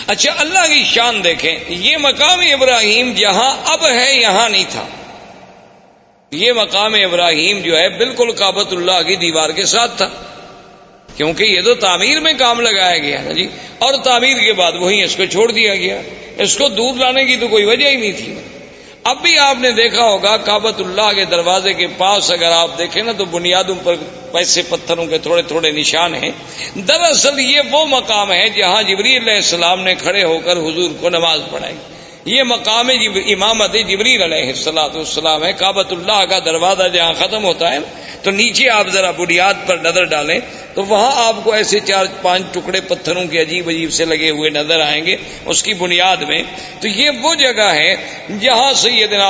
اچھا اللہ کی شان دیکھیں، یہ مقام ابراہیم جہاں اب ہے یہاں نہیں تھا، یہ مقام ابراہیم جو ہے بالکل کعبۃ اللہ کی دیوار کے ساتھ تھا، کیونکہ یہ تو تعمیر میں کام لگایا گیا نا جی، اور تعمیر کے بعد وہیں اس کو چھوڑ دیا گیا، اس کو دور لانے کی تو کوئی وجہ ہی نہیں تھی۔ اب بھی آپ نے دیکھا ہوگا کعبۃ اللہ کے دروازے کے پاس اگر آپ دیکھیں نا تو بنیادوں پر ایسے پتھروں کے تھوڑے تھوڑے نشان ہیں، دراصل یہ وہ مقام ہے جہاں جبریل علیہ السلام نے کھڑے ہو کر حضور کو نماز پڑھائی، یہ مقام امامت جبریل علیہ السلام ہے۔ کعبۃ اللہ کا دروازہ جہاں ختم ہوتا ہے تو نیچے آپ ذرا بنیاد پر نظر ڈالیں تو وہاں آپ کو ایسے 4-5 ٹکڑے پتھروں کے عجیب عجیب سے لگے ہوئے نظر آئیں گے اس کی بنیاد میں. تو یہ وہ جگہ ہے جہاں سیدنا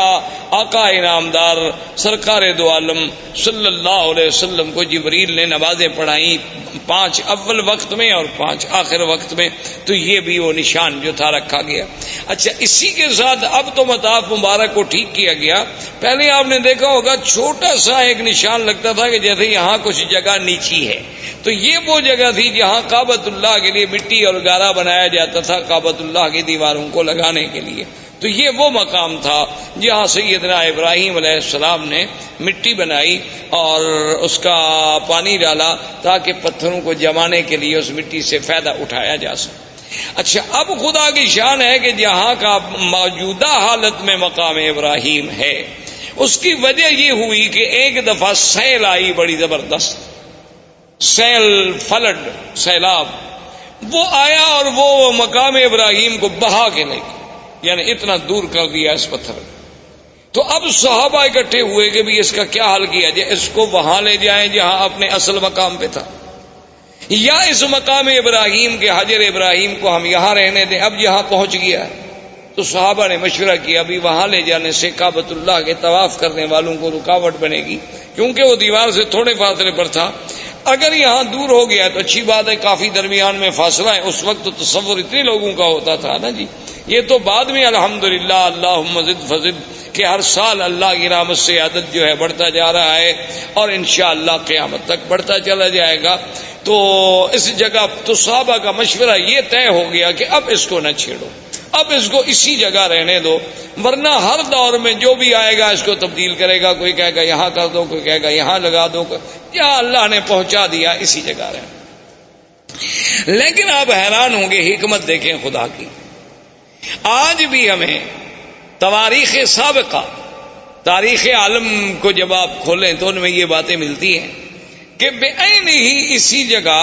آقا انعامدار سرکار دو عالم صلی اللہ علیہ وسلم کو جبریل نے نمازیں پڑھائیں، 5 اول وقت میں اور 5 آخر وقت میں. تو یہ بھی وہ نشان جو تھا رکھا گیا. اچھا، اسی کے ساتھ اب تو مطاف مبارک کو ٹھیک کیا گیا. پہلے آپ نے دیکھا ہوگا چھوٹا سا ایک نشان لگتا تھا کہ جیسے یہاں کچھ جگہ نیچی ہے. تو یہ وہ جگہ تھی جہاں کعبۃ اللہ کے لیے مٹی اور گارا بنایا جاتا تھا کعبۃ اللہ کی دیواروں کو لگانے کے لیے. تو یہ وہ مقام تھا جہاں سیدنا ابراہیم علیہ السلام نے مٹی بنائی اور اس کا پانی ڈالا تاکہ پتھروں کو جمانے کے لیے اس مٹی سے فائدہ اٹھایا جا سکے. اچھا، اب خدا کی شان ہے کہ جہاں کا موجودہ حالت میں مقام ابراہیم ہے اس کی وجہ یہ ہوئی کہ ایک دفعہ سیل آئی بڑی زبردست، سیل، فلڈ، سیلاب، وہ آیا اور وہ مقام ابراہیم کو بہا کے لے گیا، یعنی اتنا دور کر دیا اس پتھر کو. تو اب صحابہ اکٹھے ہوئے کہ بھی اس کا کیا حل کیا جائے، اس کو وہاں لے جائیں جہاں اپنے اصل مقام پہ تھا، یا اس مقام ابراہیم کے حجر ابراہیم کو ہم یہاں رہنے دیں، اب یہاں پہنچ گیا ہے. تو صحابہ نے مشورہ کیا ابھی وہاں لے جانے سے کعبۃ اللہ کے طواف کرنے والوں کو رکاوٹ بنے گی، کیونکہ وہ دیوار سے تھوڑے فاصلے پر تھا. اگر یہاں دور ہو گیا تو اچھی بات ہے، کافی درمیان میں فاصلہ ہے. اس وقت تو تصور اتنے لوگوں کا ہوتا تھا نا جی. یہ تو بعد میں الحمدللہ اللہم زد فزد کہ ہر سال اللہ کی رحمت سے عدد جو ہے بڑھتا جا رہا ہے اور انشاءاللہ قیامت تک بڑھتا چلا جائے گا. تو اس جگہ تو صحابہ کا مشورہ یہ طے ہو گیا کہ اب اس کو نہ چھیڑو، اب اس کو اسی جگہ رہنے دو، ورنہ ہر دور میں جو بھی آئے گا اس کو تبدیل کرے گا. کوئی کہے گا یہاں کر دو، کوئی کہے گا یہاں لگا دو، یا اللہ نے پہنچا دیا اسی جگہ رہنا. لیکن آپ حیران ہوں گے، حکمت دیکھیں خدا کی. آج بھی ہمیں تواریخ سابقہ، تاریخ عالم کو جب آپ کھولیں تو ان میں یہ باتیں ملتی ہیں کہ بے عین ہی اسی جگہ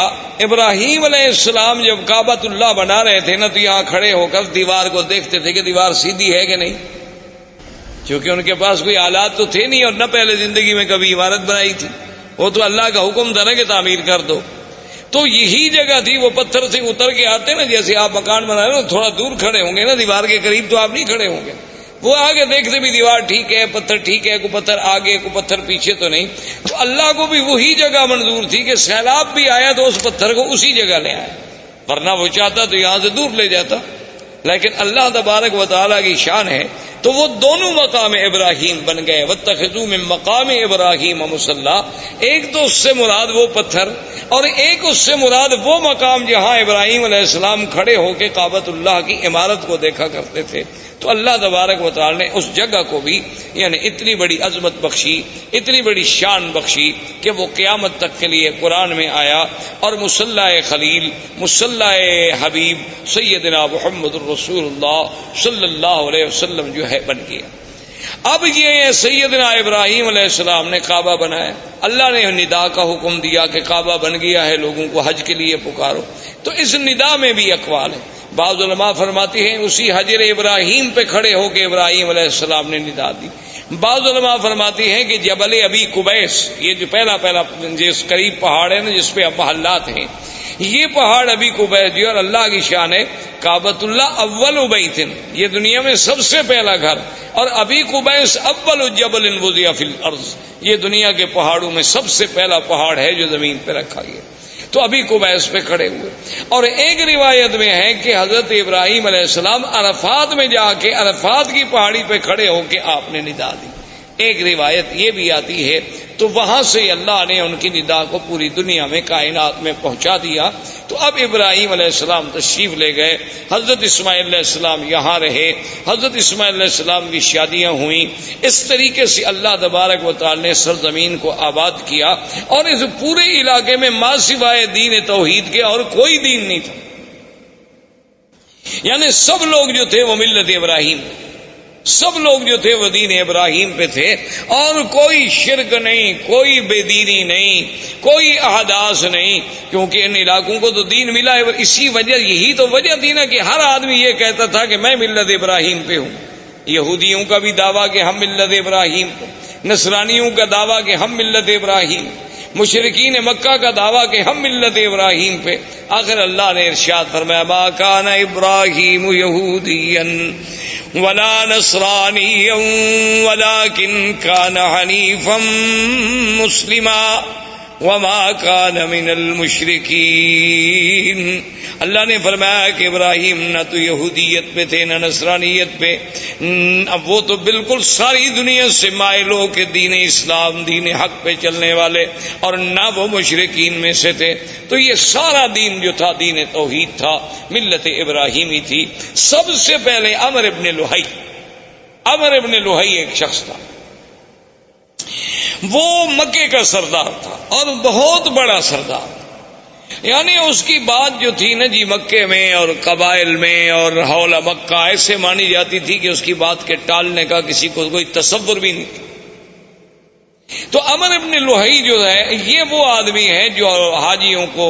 ابراہیم علیہ السلام جب کعبۃ اللہ بنا رہے تھے نا تو یہاں کھڑے ہو کر دیوار کو دیکھتے تھے کہ دیوار سیدھی ہے کہ نہیں، کیونکہ ان کے پاس کوئی آلات تو تھے نہیں اور نہ پہلے زندگی میں کبھی عمارت بنائی تھی. وہ تو اللہ کا حکم تھا نا کہ تعمیر کر دو. تو یہی جگہ تھی، وہ پتھر سے اتر کے آتے نا، جیسے آپ مکان بنا رہے ہو تھوڑا دور کھڑے ہوں گے نا دیوار کے قریب، تو آپ نہیں کھڑے ہوں گے. وہ آگے دیکھتے بھی دیوار ٹھیک ہے، پتھر ٹھیک ہے، کوئی پتھر آگے کوئی پتھر پیچھے تو نہیں. تو اللہ کو بھی وہی جگہ منظور تھی کہ سیلاب بھی آیا تو اس پتھر کو اسی جگہ لے آیا، ورنہ وہ چاہتا تو یہاں سے دور لے جاتا. لیکن اللہ تبارک و تعالیٰ کی شان ہے تو وہ دونوں مقام ابراہیم بن گئے. واتخذوا من مقام ابراہیم مصلی، ایک تو اس سے مراد وہ پتھر اور ایک اس سے مراد وہ مقام جہاں ابراہیم علیہ السلام کھڑے ہو کے کعبۃ اللہ کی عمارت کو دیکھا کرتے تھے. تو اللہ تبارک و تعالی نے اس جگہ کو بھی یعنی اتنی بڑی عظمت بخشی، اتنی بڑی شان بخشی کہ وہ قیامت تک کے لیے قرآن میں آیا اور مصلی خلیل، مصلی حبیب سیدنا محمد الرسول اللہ صلی اللہ علیہ وسلم جو ہے بن گیا. اب یہ سیدنا ابراہیم علیہ السلام نے کعبہ بنایا، اللہ نے ندا کا حکم دیا کہ کعبہ بن گیا ہے، لوگوں کو حج کے لیے پکارو. تو اس ندا میں بھی اقوال ہیں. بعض علماء فرماتے ہیں اسی حجر ابراہیم پہ کھڑے ہو کے ابراہیم علیہ السلام نے ندا دی. بعض علماء فرماتے ہیں کہ جبل ابی قبیس، یہ جو پہلا جس قریب پہاڑ ہے نا جس پہ اب محلات ہیں، یہ پہاڑ ابی قبیس جو اور اللہ کی شان ہے. کعبۃ اللہ اول بیت، یہ دنیا میں سب سے پہلا گھر، اور ابی قبیس اول جبل وضع فی الارض، یہ دنیا کے پہاڑوں میں سب سے پہلا پہاڑ ہے جو زمین پہ رکھا گیا. تو ابھی قبیس پہ کھڑے ہوئے. اور ایک روایت میں ہے کہ حضرت ابراہیم علیہ السلام عرفات میں جا کے عرفات کی پہاڑی پہ کھڑے ہو کے آپ نے ندا دی. ایک روایت یہ بھی آتی ہے. تو وہاں سے اللہ نے ان کی ندا کو پوری دنیا میں کائنات میں پہنچا دیا. تو اب ابراہیم علیہ السلام تشریف لے گئے، حضرت اسماعیل علیہ السلام یہاں رہے، حضرت اسماعیل علیہ السلام کی شادیاں ہوئیں. اس طریقے سے اللہ تبارک و تعالی نے سرزمین کو آباد کیا، اور اس پورے علاقے میں ماں سوائے دین توحید کے اور کوئی دین نہیں تھا. یعنی سب لوگ جو تھے وہ ملت ابراہیم، سب لوگ جو تھے وہ دین ابراہیم پہ تھے، اور کوئی شرک نہیں، کوئی بے دینی نہیں، کوئی احداث نہیں، کیونکہ ان علاقوں کو تو دین ملا ہے. اسی وجہ، یہی تو وجہ تھی نا کہ ہر آدمی یہ کہتا تھا کہ میں ملت ابراہیم پہ ہوں. یہودیوں کا بھی دعویٰ کہ ہم ملت ابراہیم پہ، نصرانیوں کا دعویٰ کہ ہم ملت ابراہیم، مشرکین مکہ کا دعویٰ کہ ہم ملت ابراہیم پہ. آخر اللہ نے ارشاد فرمایا ما کان ابراہیم یہودیا ولا نصرانیا ولکن کان حنیفا مسلما وما کان من المشرکین. اللہ نے فرمایا کہ ابراہیم نہ تو یہودیت پہ تھے نہ نصرانیت پہ، اب وہ تو بالکل ساری دنیا سے مائل ہو کے دین اسلام، دین حق پہ چلنے والے، اور نہ وہ مشرکین میں سے تھے. تو یہ سارا دین جو تھا دین توحید تھا، ملت ابراہیمی تھی. سب سے پہلے عمرو ابن لوہی ایک شخص تھا، وہ مکے کا سردار تھا اور بہت بڑا سردار. یعنی اس کی بات جو تھی نا جی مکے میں اور قبائل میں اور حول مکہ ایسے مانی جاتی تھی کہ اس کی بات کے ٹالنے کا کسی کو کوئی تصور بھی نہیں تھا. تو عمرو ابن لوہی جو ہے یہ وہ آدمی ہے جو حاجیوں کو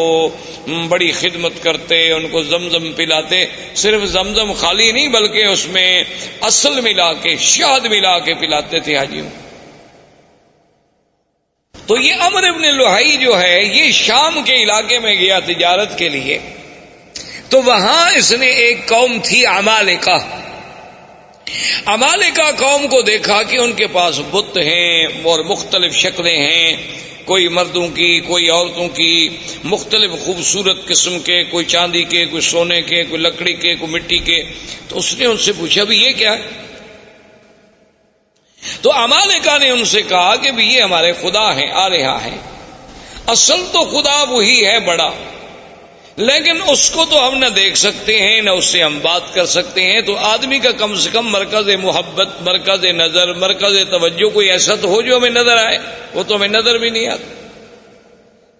بڑی خدمت کرتے، ان کو زمزم پلاتے. صرف زمزم خالی نہیں بلکہ اس میں اصل ملا کے، شہد ملا کے پلاتے تھے حاجیوں. تو یہ عمرو ابن لوہی جو ہے یہ شام کے علاقے میں گیا تجارت کے لیے. تو وہاں اس نے ایک قوم تھی عمالقہ قوم کو دیکھا کہ ان کے پاس بت ہیں اور مختلف شکلیں ہیں، کوئی مردوں کی، کوئی عورتوں کی، مختلف خوبصورت قسم کے، کوئی چاندی کے، کوئی سونے کے، کوئی لکڑی کے، کوئی مٹی کے. تو اس نے ان سے پوچھا بھی یہ کیا ہے؟ تو عمالقہ نے ان سے کہا کہ بھی یہ ہمارے خدا ہیں، آلہہ ہیں. اصل تو خدا وہی ہے بڑا، لیکن اس کو تو ہم نہ دیکھ سکتے ہیں نہ اس سے ہم بات کر سکتے ہیں. تو آدمی کا کم سے کم مرکز محبت، مرکز نظر، مرکز توجہ کوئی ایسا تو ہو جو ہمیں نظر آئے. وہ تو ہمیں نظر بھی نہیں آتا.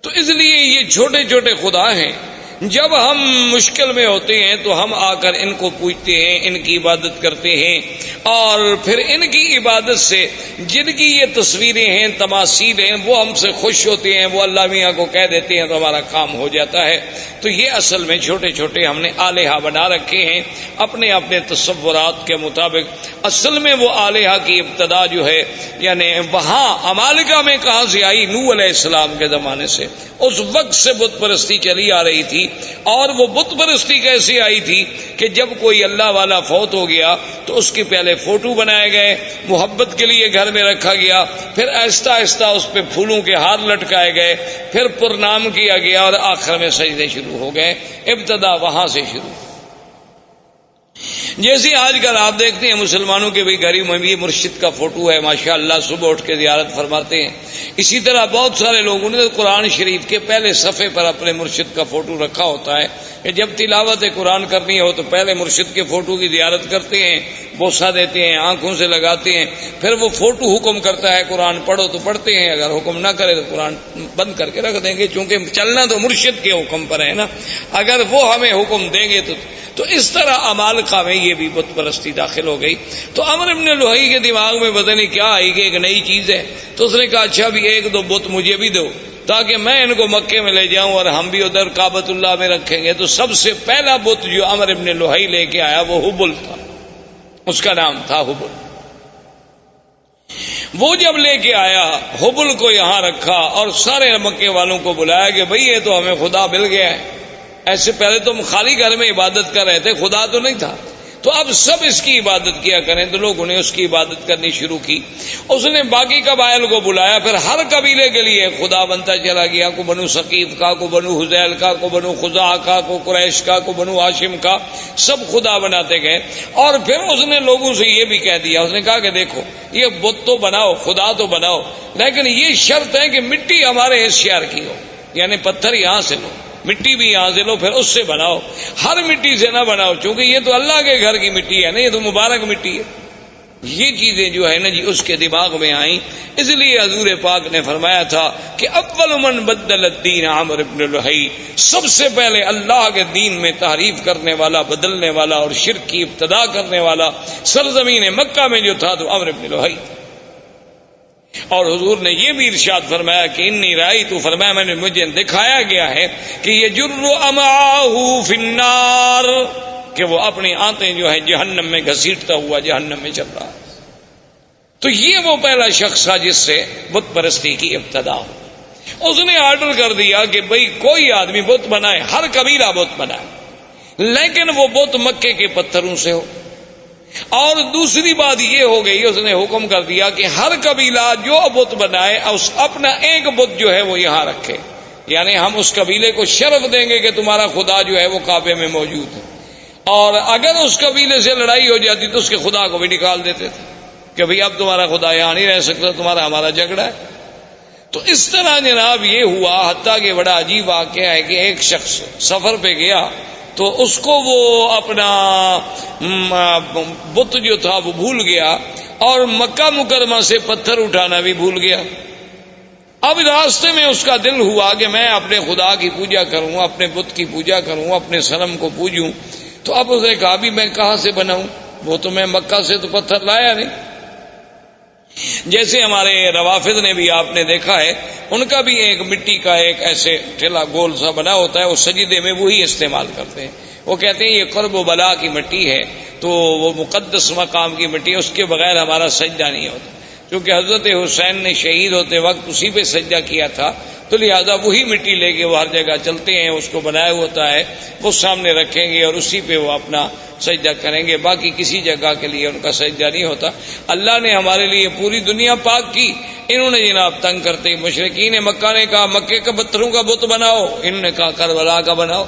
تو اس لیے یہ چھوٹے چھوٹے خدا ہیں. جب ہم مشکل میں ہوتے ہیں تو ہم آ کر ان کو پوجتے ہیں، ان کی عبادت کرتے ہیں، اور پھر ان کی عبادت سے جن کی یہ تصویریں ہیں، تماثیل ہیں، وہ ہم سے خوش ہوتے ہیں، وہ اللہ میاں کو کہہ دیتے ہیں تو ہمارا کام ہو جاتا ہے. تو یہ اصل میں چھوٹے چھوٹے ہم نے آلہہ بنا رکھے ہیں اپنے اپنے تصورات کے مطابق. اصل میں وہ آلہہ کی ابتدا جو ہے یعنی وہاں عمالقہ میں کہاں سے آئی؟ نوح علیہ السلام کے زمانے سے. اس وقت سے بت پرستی چلی آ رہی تھی. اور وہ بت پرستی کیسے آئی تھی کہ جب کوئی اللہ والا فوت ہو گیا تو اس کے پہلے فوٹو بنائے گئے، محبت کے لیے گھر میں رکھا گیا، پھر آہستہ آہستہ اس پہ پھولوں کے ہار لٹکائے گئے، پھر پرنام کیا گیا اور آخر میں سجدے شروع ہو گئے. ابتدا وہاں سے شروع. جیسے آج کل آپ دیکھتے ہیں مسلمانوں کے بھی گھر میں بھی مرشد کا فوٹو ہے، ماشاءاللہ صبح اٹھ کے زیارت فرماتے ہیں. اسی طرح بہت سارے لوگوں نے قرآن شریف کے پہلے صفحے پر اپنے مرشد کا فوٹو رکھا ہوتا ہے کہ جب تلاوت قرآن کرنی ہو تو پہلے مرشد کے فوٹو کی زیارت کرتے ہیں، بوسہ دیتے ہیں، آنکھوں سے لگاتے ہیں، پھر وہ فوٹو حکم کرتا ہے قرآن پڑھو تو پڑھتے ہیں، اگر حکم نہ کرے تو قرآن بند کر کے رکھ دیں گے، چونکہ چلنا تو مرشد کے حکم پر ہے نا، اگر وہ ہمیں حکم دیں گے تو اس طرح عمالقہ میں یہ بھی بت پرستی داخل ہو گئی. تو عمرو ابن لوہی کے دماغ میں پتہ نہیں کیا آئی کہ ایک نئی چیز ہے. تو اس نے کہا اچھا بھی ایک دو بت مجھے بھی دو تاکہ میں ان کو مکے میں لے جاؤں اور ہم بھی ادھر کعبۃ اللہ میں رکھیں گے. تو سب سے پہلا بت جو عمرو ابن لوہی لے کے آیا وہ حبل تھا، اس کا نام تھا حبل. وہ جب لے کے آیا حبل کو یہاں رکھا اور سارے مکے والوں کو بلایا کہ بھئی یہ تو ہمیں خدا مل گیا ہے. ایسے پہلے تو ہم خالی گھر میں عبادت کر رہے تھے، خدا تو نہیں تھا، تو اب سب اس کی عبادت کیا کریں. تو لوگوں نے اس کی عبادت کرنی شروع کی. اس نے باقی قبائل کو بلایا، پھر ہر قبیلے کے لیے خدا بنتا چلا گیا. کو بنو ثقیف کا، کو بنو حذیل کا، کو بنو خزاعہ کا، کو قریش کا، کو بنو ہاشم کا، سب خدا بناتے گئے. اور پھر اس نے لوگوں سے یہ بھی کہہ دیا، اس نے کہا کہ دیکھو یہ بت تو بناؤ، خدا تو بناؤ، لیکن یہ شرط ہے کہ مٹی ہمارے اس شہر کی ہو، یعنی پتھر یہاں سے لو، مٹی بھی یہاں سے لو، پھر اس سے بناؤ، ہر مٹی سے نہ بناؤ، چونکہ یہ تو اللہ کے گھر کی مٹی ہے نا، یہ تو مبارک مٹی ہے. یہ چیزیں جو ہے نا جی اس کے دماغ میں آئیں. اس لیے حضور پاک نے فرمایا تھا کہ اول من بدل الدین عمرو ابن لوہی، سب سے پہلے اللہ کے دین میں تحریف کرنے والا، بدلنے والا اور شرک کی ابتدا کرنے والا سرزمین مکہ میں جو تھا تو عمرو ابن لوہی. اور حضور نے یہ بھی ارشاد فرمایا کہ انی رأیت، فرمایا میں نے مجھے دکھایا گیا ہے کہ یجر امعاہ فی النار، کہ وہ اپنی آنتیں جو ہے جہنم میں گھسیٹتا ہوا جہنم میں چل رہا ہے. تو یہ وہ پہلا شخص تھا جس سے بت پرستی کی ابتدا ہو. اس نے آرڈر کر دیا کہ بھئی کوئی آدمی بت بنائے، ہر قبیلہ بت بنائے، لیکن وہ بت مکے کے پتھروں سے ہو. اور دوسری بات یہ ہو گئی، اس نے حکم کر دیا کہ ہر قبیلہ جو بت بنائے اپنا ایک بت جو ہے وہ یہاں رکھے، یعنی ہم اس قبیلے کو شرف دیں گے کہ تمہارا خدا جو ہے وہ کعبے میں موجود ہے. اور اگر اس قبیلے سے لڑائی ہو جاتی تو اس کے خدا کو بھی نکال دیتے تھے کہ بھئی اب تمہارا خدا یہاں نہیں رہ سکتا، تمہارا ہمارا جھگڑا ہے. تو اس طرح جناب یہ ہوا، حتیٰ کہ بڑا عجیب واقعہ ہے کہ ایک شخص سفر پہ گیا تو اس کو وہ اپنا بت جو تھا وہ بھول گیا، اور مکہ مکرمہ سے پتھر اٹھانا بھی بھول گیا. اب راستے میں اس کا دل ہوا کہ میں اپنے خدا کی پوجا کروں، اپنے بت کی پوجا کروں، اپنے صنم کو پوجوں. تو اب اس نے کہا بھی میں کہاں سے بناؤں، وہ تو میں مکہ سے تو پتھر لایا نہیں. جیسے ہمارے روافض نے بھی آپ نے دیکھا ہے، ان کا بھی ایک مٹی کا ایک ایسے ٹھیلا گول سا بنا ہوتا ہے، وہ سجدے میں وہی استعمال کرتے ہیں. وہ کہتے ہیں یہ قرب و بلا کی مٹی ہے، تو وہ مقدس مقام کی مٹی ہے، اس کے بغیر ہمارا سجدہ نہیں ہوتا. کیونکہ حضرت حسین نے شہید ہوتے وقت اسی پہ سجدہ کیا تھا، تو لہذا وہی مٹی لے کے وہ ہر جگہ چلتے ہیں، اس کو بنایا ہوتا ہے، وہ سامنے رکھیں گے اور اسی پہ وہ اپنا سجدہ کریں گے، باقی کسی جگہ کے لیے ان کا سجدہ نہیں ہوتا. اللہ نے ہمارے لیے پوری دنیا پاک کی، انہوں نے جناب تنگ کرتے مشرکین مکہ نے کہا مکے کے پتھروں کا بت بناؤ، انہوں نے کہا کربلا کا بناؤ.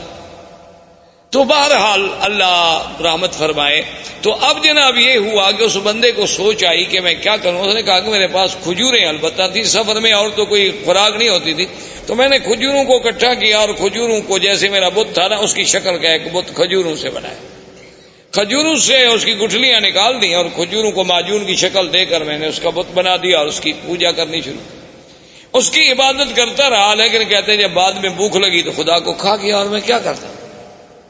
تو بہرحال اللہ رحمت فرمائے. تو اب جناب یہ ہوا کہ اس بندے کو سوچ آئی کہ میں کیا کروں. اس نے کہا کہ میرے پاس کھجوریں البتہ تھی سفر میں، اور تو کوئی خوراک نہیں ہوتی تھی، تو میں نے کھجوروں کو اکٹھا کیا اور کھجوروں کو جیسے میرا بت تھا نا اس کی شکل کا ایک بت کھجوروں سے بنایا. کھجوروں سے اس کی گٹھلیاں نکال دی اور کھجوروں کو معجون کی شکل دے کر میں نے اس کا بت بنا دیا اور اس کی پوجا کرنی شروع کی. اس کی عبادت کرتا رہا، لیکن کہتے ہیں جب بعد میں بھوک لگی تو خدا کو کھا گیا، اور میں کیا کرتا.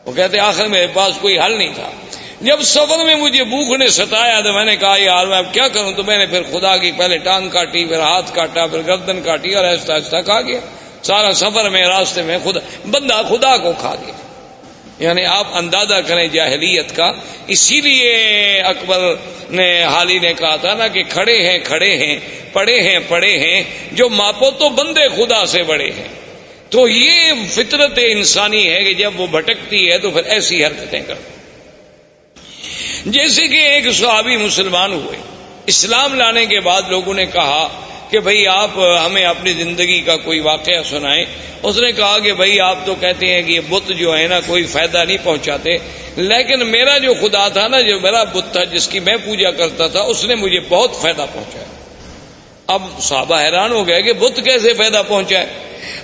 وہ کہتے آخر میرے پاس کوئی حل نہیں تھا. جب سفر میں مجھے بھوک نے ستایا تو میں نے کہا یار میں اب کیا کروں. تو میں نے پھر خدا کی پہلے ٹانگ کاٹی، پھر ہاتھ کاٹا، پھر گردن کاٹی، اور آہستہ آہستہ کھا گیا. سارا سفر میں راستے میں بندہ خدا کو کھا گیا. یعنی آپ اندازہ کریں جاہلیت کا. اسی لیے اکبر نے حالی نے کہا تھا نا کہ کھڑے ہیں پڑے ہیں جو ماپو تو بندے خدا سے بڑے ہیں. تو یہ فطرت انسانی ہے کہ جب وہ بھٹکتی ہے تو پھر ایسی حرکتیں کرتی. جیسے کہ ایک صحابی مسلمان ہوئے، اسلام لانے کے بعد لوگوں نے کہا کہ بھئی آپ ہمیں اپنی زندگی کا کوئی واقعہ سنائیں. اس نے کہا کہ بھئی آپ تو کہتے ہیں کہ یہ بت جو ہے نا کوئی فائدہ نہیں پہنچاتے، لیکن میرا جو خدا تھا نا، جو میرا بت تھا جس کی میں پوجا کرتا تھا، اس نے مجھے بہت فائدہ پہنچایا. اب صحابہ حیران ہو گئے کہ بت کیسے فائدہ پہنچائے.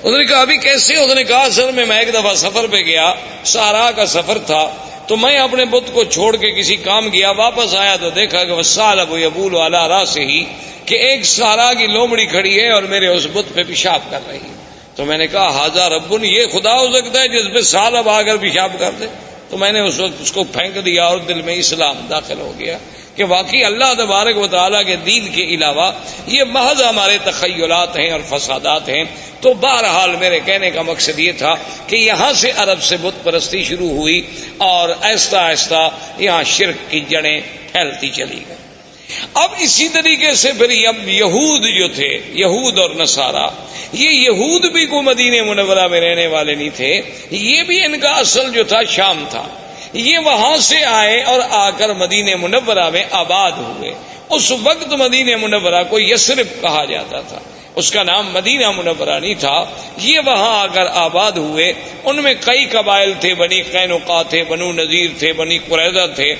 اس نے کہا ابھی کیسے. اس نے کہا اصل میں ایک دفعہ سفر پہ گیا، صحرا کا سفر تھا، تو میں اپنے بت کو چھوڑ کے کسی کام گیا، واپس آیا تو دیکھا کہ وَالثَّعْلَبُ يَبُولُ عَلَىٰ رَأْسِهِ کہ ایک صحرا کی لومڑی کھڑی ہے اور میرے اس بت پہ پیشاب کر رہی ہے. تو میں نے کہا ھذا رب، یہ خدا ہو سکتا ہے جس پہ ثعلب آ کر پیشاب کر دے. تو میں نے اس وقت اس کو پھینک دیا اور دل میں اسلام داخل ہو گیا کہ واقعی اللہ تبارک و تعالیٰ کے دین کے علاوہ یہ محض ہمارے تخیلات ہیں اور فسادات ہیں. تو بہرحال میرے کہنے کا مقصد یہ تھا کہ یہاں سے عرب سے بت پرستی شروع ہوئی اور آہستہ آہستہ یہاں شرک کی جڑیں پھیلتی چلی گئی. اب اسی طریقے سے پھر اب یہود جو تھے، یہود اور نصارہ، یہ یہود بھی کو مدینہ منورہ میں رہنے والے نہیں تھے، یہ بھی ان کا اصل جو تھا شام تھا. یہ وہاں سے آئے اور آ کر مدینہ منورہ میں آباد ہوئے. اس وقت مدینہ منورہ کو یثرب کہا جاتا تھا، اس کا نام مدینہ منورہ نہیں تھا. یہ وہاں آ کر آباد ہوئے. ان میں کئی قبائل تھے، بنی قینقاع تھے، بنو نذیر تھے، بنی قریظہ تھے،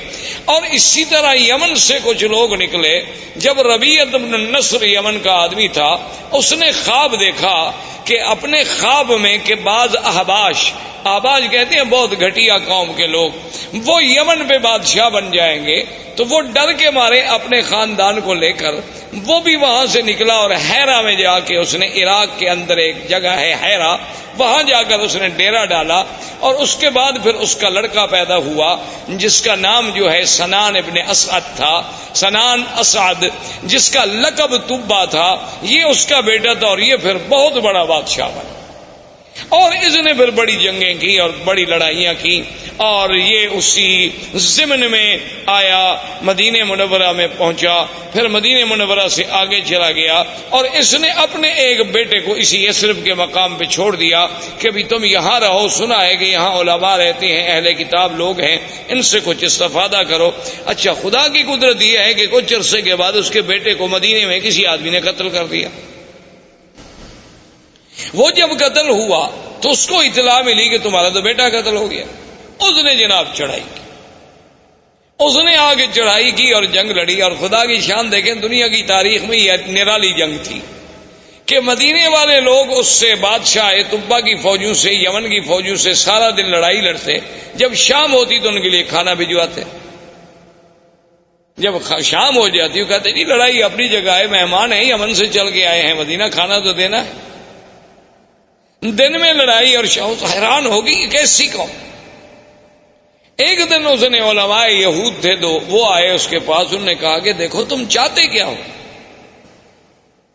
اور اسی طرح یمن سے کچھ لوگ نکلے. جب ربیعۃ بن النصر یمن کا آدمی تھا، اس نے خواب دیکھا کہ اپنے خواب میں کہ بعض آباش کہتے ہیں بہت گھٹیا قوم کے لوگ، وہ یمن پہ بادشاہ بن جائیں گے. تو وہ ڈر کے مارے اپنے خاندان کو لے کر وہ بھی وہاں سے نکلا اور حیرہ میں جا کے اس نے، عراق کے اندر ایک جگہ ہے حیرہ، وہاں جا کر اس نے ڈیرا ڈالا. اور اس کے بعد پھر اس کا لڑکا پیدا ہوا جس کا نام جو ہے سنان ابن اسعد تھا. سنان اسعد جس کا لقب تبا تھا، یہ اس کا بیٹا تھا اور یہ پھر بہت بڑا بادشاہ بنا. اور اس نے پھر بڑی جنگیں کی اور بڑی لڑائیاں کی، اور یہ اسی ضمن میں آیا، مدینہ منورہ میں پہنچا، پھر مدینہ منورہ سے آگے چلا گیا، اور اس نے اپنے ایک بیٹے کو اسی یثرب کے مقام پہ چھوڑ دیا کہ بھی تم یہاں رہو، سنا ہے کہ یہاں علماء رہتے ہیں، اہل کتاب لوگ ہیں، ان سے کچھ استفادہ کرو۔ اچھا، خدا کی قدرت یہ ہے کہ کچھ عرصے کے بعد اس کے بیٹے کو مدینے میں کسی آدمی نے قتل کر دیا۔ وہ جب قتل ہوا تو اس کو اطلاع ملی کہ تمہارا تو بیٹا قتل ہو گیا۔ اس نے جناب چڑھائی کی، اس نے آگے چڑھائی کی اور جنگ لڑی، اور خدا کی شان دیکھیں، دنیا کی تاریخ میں یہ نرالی جنگ تھی کہ مدینے والے لوگ اس سے بادشاہ طبا کی فوجوں سے، یمن کی فوجوں سے سارا دن لڑائی لڑتے، جب شام ہوتی تو ان کے لیے کھانا بھجواتے، جب شام ہو جاتی وہ کہتے جی لڑائی اپنی جگہ ہے، مہمان ہیں یمن سے چل کے آئے ہیں مدینہ، کھانا تو دینا ہے۔ دن میں لڑائی اور شام، حیران ہوگی کہ کیسی قوم۔ ایک دن اس نے علماء یہود تھے دو، وہ آئے اس کے پاس، انہوں نے کہا کہ دیکھو تم چاہتے کیا ہو؟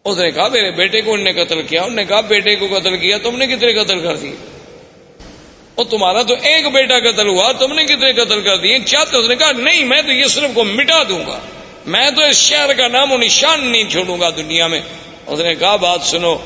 اس نے کہا میرے بیٹے کو انہوں نے قتل کیا۔ انہوں نے کہا بیٹے کو قتل کیا، تم نے کتنے قتل کر دیے؟ اور تمہارا تو ایک بیٹا قتل ہوا، تم نے کتنے قتل کر دیے؟ چاہتے؟ اس نے کہا نہیں، میں تو یثرب کو مٹا دوں گا، میں تو اس شہر کا نام و نشان نہیں چھوڑوں گا دنیا میں۔ اس نے کہا بات سنو،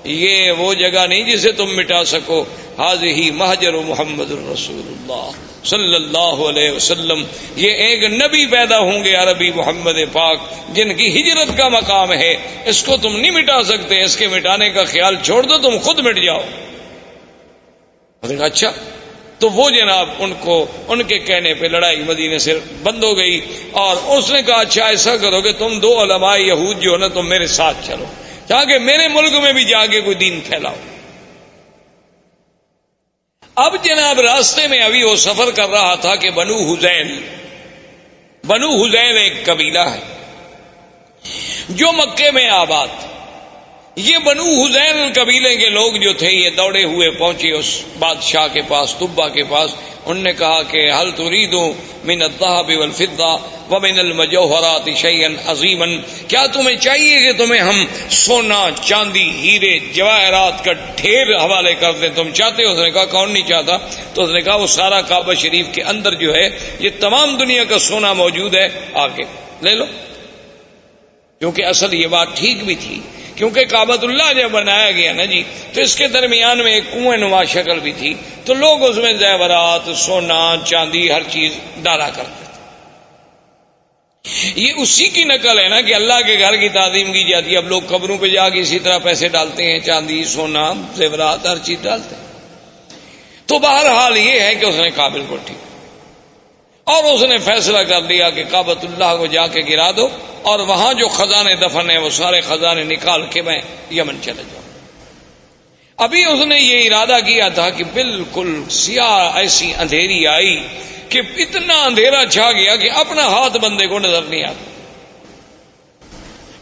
یہ وہ جگہ نہیں جسے تم مٹا سکو، ہذہ مہجر محمد الرسول اللہ صلی اللہ علیہ وسلم، یہ ایک نبی پیدا ہوں گے عربی محمد پاک جن کی ہجرت کا مقام ہے، اس کو تم نہیں مٹا سکتے، اس کے مٹانے کا خیال چھوڑ دو، تم خود مٹ جاؤ۔ اچھا، تو وہ جناب ان کو ان کے کہنے پہ لڑائی مدینے سے بند ہو گئی، اور اس نے کہا اچھا ایسا کرو کہ تم دو علماء یہود جو ہے نا تم میرے ساتھ چلو، تاکہ میرے ملک میں بھی جا کے کوئی دین پھیلاؤ۔ اب جناب راستے میں ابھی وہ سفر کر رہا تھا کہ بنو حذیل ایک قبیلہ ہے جو مکے میں آباد۔ یہ بنو حذیل قبیلے کے لوگ جو تھے یہ دوڑے ہوئے پہنچے اس بادشاہ کے پاس، طبا کے پاس۔ انہوں نے کہا کہ حل تريد من الذهب والفضة ومن المجوهرات شيئا عظيما، کیا تمہیں چاہیے کہ تمہیں ہم سونا، چاندی، ہیرے، جواہرات کا ڈھیر حوالے کر دیں؟ تم چاہتے ہو؟ اس نے کہا کون نہیں چاہتا۔ تو اس نے کہا وہ سارا کعبہ شریف کے اندر جو ہے یہ تمام دنیا کا سونا موجود ہے، آگے لے لو۔ کیونکہ اصل یہ بات ٹھیک بھی تھی، کیونکہ کعبۃ اللہ جب بنایا گیا نا جی تو اس کے درمیان میں ایک کنویں نما شکل بھی تھی، تو لوگ اس میں زیورات، سونا، چاندی، ہر چیز ڈالا کرتے تھے۔ یہ اسی کی نقل ہے نا کہ اللہ کے گھر کی تعظیم کی جاتی ہے، اب لوگ قبروں پہ جا کے اسی طرح پیسے ڈالتے ہیں، چاندی، سونا، زیورات، ہر چیز ڈالتے ہیں۔ تو بہرحال یہ ہے کہ اس نے قابل کو ٹھیک، اور اس نے فیصلہ کر لیا کہ کعبۃ اللہ کو جا کے گرا دو، اور وہاں جو خزانے دفن ہیں وہ سارے خزانے نکال کے میں یمن چلے جاؤں۔ ابھی اس نے یہ ارادہ کیا تھا کہ بالکل سیاہ ایسی اندھیری آئی کہ اتنا اندھیرا چھا گیا کہ اپنا ہاتھ بندے کو نظر نہیں آتا۔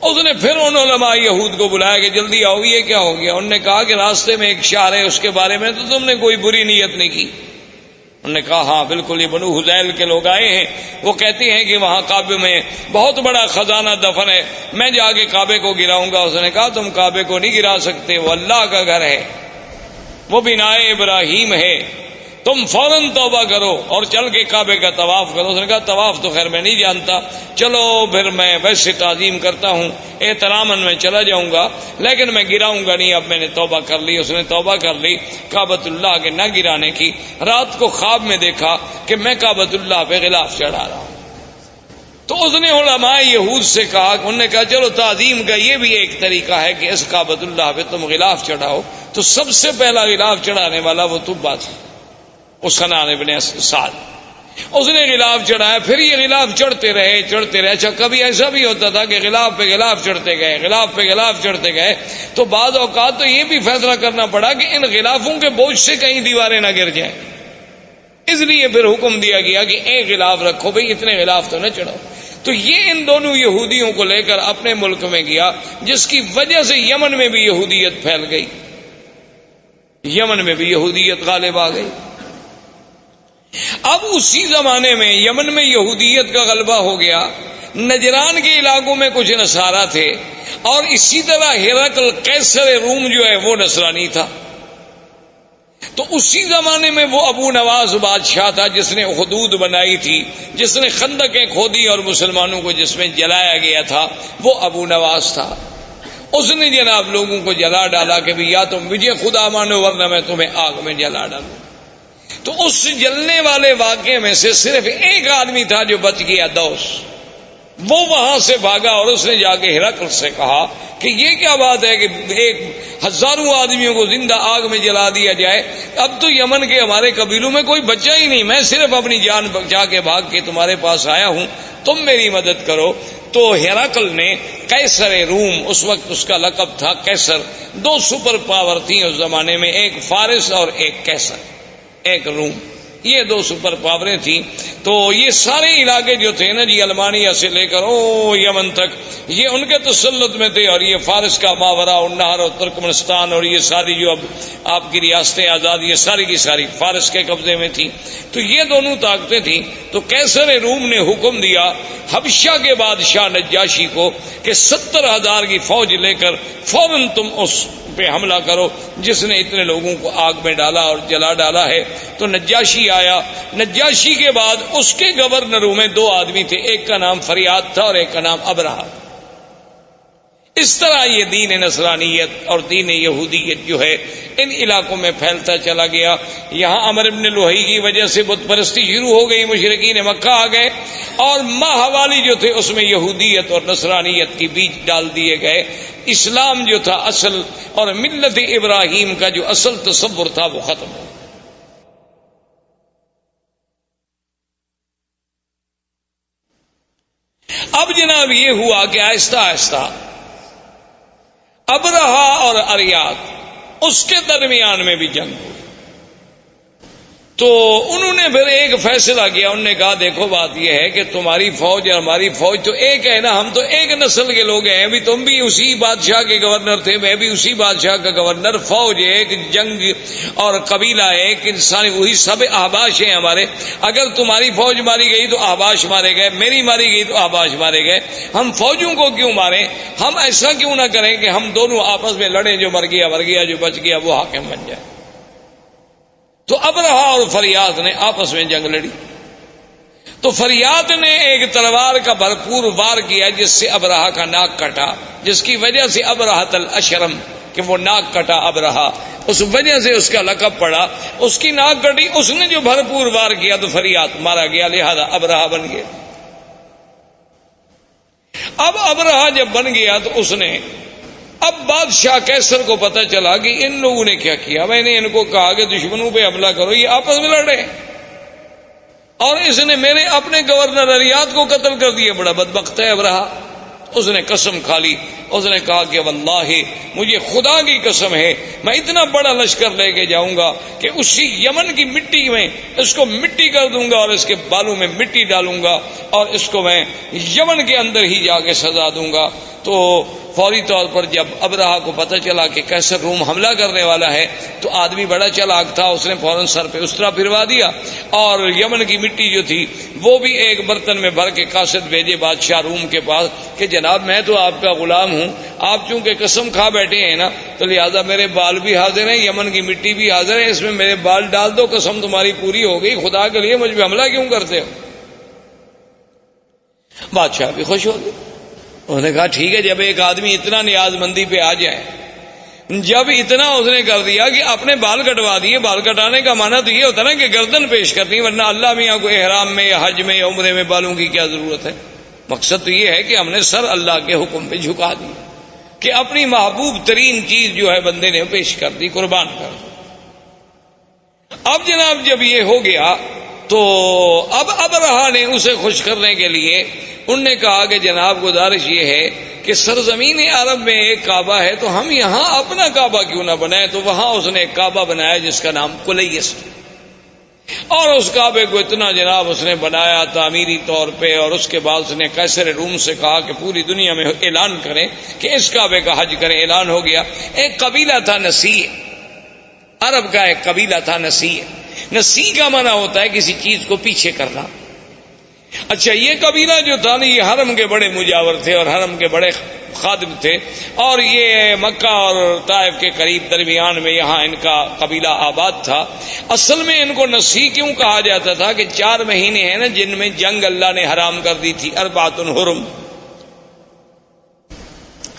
اس نے پھر ان علماء یہود کو بلایا کہ جلدی آؤ، یہ کیا ہو گیا؟ انہوں نے کہا کہ راستے میں ایک شہر ہے، اس کے بارے میں تو تم نے کوئی بری نیت نہیں کی۔ انہوں نے کہا ہاں بالکل، یہ بنو حذیل کے لوگ آئے ہیں، وہ کہتے ہیں کہ وہاں کعبے میں بہت بڑا خزانہ دفن ہے، میں جا کے کعبے کو گراؤں گا۔ اس نے کہا تم کعبے کو نہیں گرا سکتے، وہ اللہ کا گھر ہے، وہ بنائے ابراہیم ہے، تم فوراً توبہ کرو اور چل کے کعبے کا طواف کرو۔ اس نے کہا طواف تو خیر میں نہیں جانتا، چلو پھر میں ویسے تعظیم کرتا ہوں، احتراماً میں چلا جاؤں گا، لیکن میں گراؤں گا نہیں، اب میں نے توبہ کر لی۔ اس نے توبہ کر لی کعبۃ اللہ کے نہ گرانے کی۔ رات کو خواب میں دیکھا کہ میں کعبۃ اللہ پہ غلاف چڑھا رہا ہوں۔ تو اس نے علماء یہود سے کہا، انہوں نے کہا چلو تعظیم کا یہ بھی ایک طریقہ ہے کہ اس کعبۃ اللہ پہ تم غلاف چڑھاؤ۔ تو سب سے پہلا غلاف چڑھانے والا وہ طبا تھا، حسنان ابن سعد۔ اس نے غلاف چڑھایا، پھر یہ غلاف چڑھتے رہے۔ اچھا کبھی ایسا بھی ہوتا تھا کہ غلاف پہ غلاف چڑھتے گئے، غلاف پہ غلاف چڑھتے گئے، تو بعض اوقات تو یہ بھی فیصلہ کرنا پڑا کہ ان غلافوں کے بوجھ سے کہیں دیواریں نہ گر جائیں، اس لیے پھر حکم دیا گیا کہ ایک غلاف رکھو، بھئی اتنے غلاف تو نہ چڑھاؤ۔ تو یہ ان دونوں یہودیوں کو لے کر اپنے ملک میں گیا، جس کی وجہ سے یمن میں بھی یہودیت پھیل گئی، یمن میں بھی یہودیت غالب آ گئی۔ اب اسی زمانے میں یمن میں یہودیت کا غلبہ ہو گیا، نجران کے علاقوں میں کچھ نصارہ تھے، اور اسی طرح ہرقل قیصر روم جو ہے وہ نصرانی تھا۔ تو اسی زمانے میں وہ ابو نواز بادشاہ تھا جس نے حدود بنائی تھی، جس نے خندقیں کھودی اور مسلمانوں کو جس میں جلایا گیا تھا، وہ ابو نواز تھا۔ اس نے جناب لوگوں کو جلا ڈالا کہ بھی یا تم مجھے خدا مانو ورنہ میں تمہیں آگ میں جلا ڈالوں۔ تو اس جلنے والے واقعے میں سے صرف ایک آدمی تھا جو بچ گیا، دوس۔ وہ وہاں سے بھاگا اور اس نے جا کے ہرقل سے کہا کہ یہ کیا بات ہے کہ ایک ہزاروں آدمیوں کو زندہ آگ میں جلا دیا جائے، اب تو یمن کے ہمارے قبیلوں میں کوئی بچہ ہی نہیں، میں صرف اپنی جان بچا کے بھاگ کے تمہارے پاس آیا ہوں، تم میری مدد کرو۔ تو ہرقل نے قیصر روم، اس وقت اس کا لقب تھا قیصر، دو سپر پاور تھیں اس زمانے میں، ایک فارس اور ایک قیصر، ایک روم، یہ دو سپر پاوریں تھیں۔ تو یہ سارے علاقے جو تھے نا جی، المانیہ سے لے کر یمن تک، یہ ان کے تسلط میں تھے، اور یہ فارس کا ماورا النہر اور ترکمنستان اور یہ ساری جو اب آپ کی ریاستیں آزاد، یہ ساری کی ساری فارس کے قبضے میں تھی۔ تو یہ دونوں طاقتیں تھیں۔ تو قیصر روم نے حکم دیا حبشہ کے بادشاہ نجاشی کو کہ 70,000 کی فوج لے کر فوراً تم اس پہ حملہ کرو جس نے اتنے لوگوں کو آگ میں ڈالا اور جلا ڈالا ہے۔ تو نجاشی آیا۔ نجاشی کے بعد اس کے گورنروں میں دو آدمی تھے، ایک کا نام فریاد تھا اور ایک کا نام ابرہہ۔ اس طرح یہ دین نصرانیت اور دین یہودیت جو ہے ان علاقوں میں پھیلتا چلا گیا۔ یہاں عمرو بن لوہی کی وجہ سے بت پرستی شروع ہو گئی، مشرکین مکہ آ گئے، اور ماہوالی جو تھے اس میں یہودیت اور نصرانیت کی بیج ڈال دیے گئے۔ اسلام جو تھا اصل اور ملت ابراہیم کا جو اصل تصور تھا وہ ختم ہو گیا۔ اب جناب یہ ہوا کہ آہستہ آہستہ ابرہہ اور اریاد اس کے درمیان میں بھی جنگ ہوئی۔ تو انہوں نے پھر ایک فیصلہ کیا، انہوں نے کہا دیکھو بات یہ ہے کہ تمہاری فوج اور ہماری فوج تو ایک ہے نا، ہم تو ایک نسل کے لوگ ہیں، بھی تم بھی اسی بادشاہ کے گورنر تھے، میں بھی اسی بادشاہ کا گورنر، فوج ایک، جنگ اور قبیلہ ایک، انسانی وہی سب احباش ہیں ہمارے۔ اگر تمہاری فوج ماری گئی تو احباش مارے گئے، میری ماری گئی تو احباش مارے گئے، ہم فوجوں کو کیوں ماریں؟ ہم ایسا کیوں نہ کریں کہ ہم دونوں آپس میں لڑیں، جو مر گیا، جو بچ گیا وہ حاکم بن جائے۔ تو ابرہہ اور فریاد نے آپس میں جنگ لڑی۔ تو فریاد نے ایک تلوار کا بھرپور وار کیا جس سے ابرہہ کا ناک کٹا، جس کی وجہ سے ابرہۃ الاشرم، کہ وہ ناک کٹا ابرہہ، اس وجہ سے اس کا لقب پڑا۔ اس کی ناک کٹی، اس نے جو بھرپور وار کیا تو فریاد مارا گیا، لہذا ابرہہ بن گیا۔ اب ابرہہ جب بن گیا تو اس نے، اب بادشاہ قیصر کو پتہ چلا کہ ان لوگوں نے کیا کیا، میں نے ان کو کہا کہ دشمنوں پہ حملہ کرو، یہ آپس میں لڑے، اور اس نے میرے اپنے گورنر اریاد کو قتل کر دیا، بڑا بدبخت ہے ابرہہ۔ اس نے قسم کھا لی، اس نے کہا کہ واللہ مجھے خدا کی قسم ہے میں اتنا بڑا لشکر لے کے جاؤں گا کہ اسی یمن کی مٹی میں اس کو مٹی کر دوں گا اور اس کے بالوں میں مٹی ڈالوں گا اور اس کو میں یمن کے اندر ہی جا کے سزا دوں گا۔ تو فوری طور پر جب ابرہہ کو پتہ چلا کہ قیصر روم حملہ کرنے والا ہے تو آدمی بڑا چالاک تھا، اس نے فوراً سر پہ اسطرا پھروا دیا اور یمن کی مٹی جو تھی وہ بھی ایک برتن میں بھر کے قاصد بھیجے بادشاہ روم کے پاس کہ جناب میں تو آپ کا غلام ہوں، آپ چونکہ قسم کھا بیٹھے ہیں نا تو لہذا میرے بال بھی حاضر ہیں، یمن کی مٹی بھی حاضر ہے، اس میں میرے بال ڈال دو، قسم تمہاری پوری ہو گئی، خدا کے لیے مجھ پہ حملہ کیوں کرتے ہو؟ بادشاہ بھی خوش ہو گئے، انہوں نے کہا ٹھیک ہے، جب ایک آدمی اتنا نیاز مندی پہ آ جائے، جب اتنا اس نے کر دیا کہ اپنے بال کٹوا دیے، بال کٹانے کا معنی تو یہ ہوتا نا کہ گردن پیش کرنی، ورنہ اللہ میاں کو احرام میں یا حج میں یا عمرے میں بالوں کی کیا ضرورت ہے؟ مقصد تو یہ ہے کہ ہم نے سر اللہ کے حکم پہ جھکا دی کہ اپنی محبوب ترین چیز جو ہے بندے نے پیش کر دی، قربان کر دی۔ اب جناب جب یہ ہو گیا تو اب ابرہہ نے اسے خوش کرنے کے لیے انہوں نے کہا کہ جناب گزارش یہ ہے کہ سرزمین عرب میں ایک کعبہ ہے تو ہم یہاں اپنا کعبہ کیوں نہ بنائیں؟ تو وہاں اس نے ایک کعبہ بنایا جس کا نام کلیس، اور اس کعبے کو اتنا جناب اس نے بنایا تعمیری طور پہ، اور اس کے بعد اس نے قیصر روم سے کہا کہ پوری دنیا میں اعلان کریں کہ اس کعبے کا حج کریں۔ اعلان ہو گیا۔ ایک قبیلہ تھا نسیع، عرب کا ایک قبیلہ تھا نسیع۔ نسیع کا معنی ہوتا ہے کسی چیز کو پیچھے کرنا، اچھا، یہ قبیلہ جو تھا نا، یہ حرم کے بڑے مجاور تھے اور حرم کے بڑے خادم تھے، اور یہ مکہ اور طائف کے قریب درمیان میں یہاں ان کا قبیلہ آباد تھا۔ اصل میں ان کو نسی کیوں کہا جاتا تھا کہ 4 مہینے ہیں نا جن میں جنگ اللہ نے حرام کر دی تھی، 4 حرم۔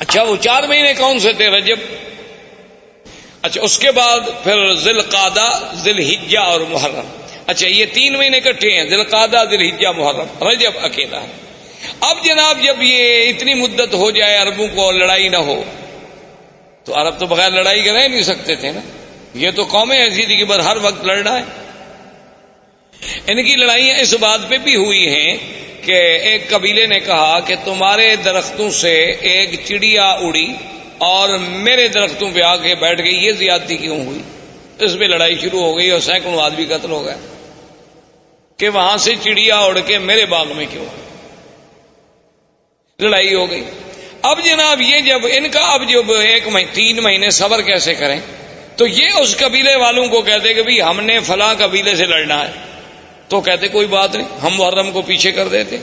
اچھا، وہ 4 مہینے کون سے تھے؟ رجب، اچھا اس کے بعد پھر ذی القعدہ، ذی الحجہ اور محرم۔ اچھا، یہ 3 مہینے اکٹھے ہیں، ذی القعدہ، ذی الحجہ، محرم، رجب اکیلا ہے۔ اب جناب جب یہ اتنی مدت ہو جائے عربوں کو لڑائی نہ ہو، تو عرب تو بغیر لڑائی کے رہ نہیں سکتے تھے نا، یہ تو قومیں ایسی تھی کہ بس ہر وقت لڑنا ہے۔ ان کی لڑائیاں اس بات پہ بھی ہوئی ہیں کہ ایک قبیلے نے کہا کہ تمہارے درختوں سے ایک چڑیا اڑی اور میرے درختوں پہ آ کے بیٹھ گئی، یہ زیادتی کیوں ہوئی؟ اس پہ لڑائی شروع ہو گئی اور سینکڑوں آدمی قتل ہو گئے کہ وہاں سے چڑیا اڑ کے میرے باغ میں کیوں؟ لڑائی ہو گئی۔ اب جناب یہ جب ان کا اب جب 3 مہینے صبر کیسے کریں، تو یہ اس قبیلے والوں کو کہتے کہ بھئی ہم نے فلاں قبیلے سے لڑنا ہے، تو کہتے کوئی بات نہیں، ہم محرم کو پیچھے کر دیتے،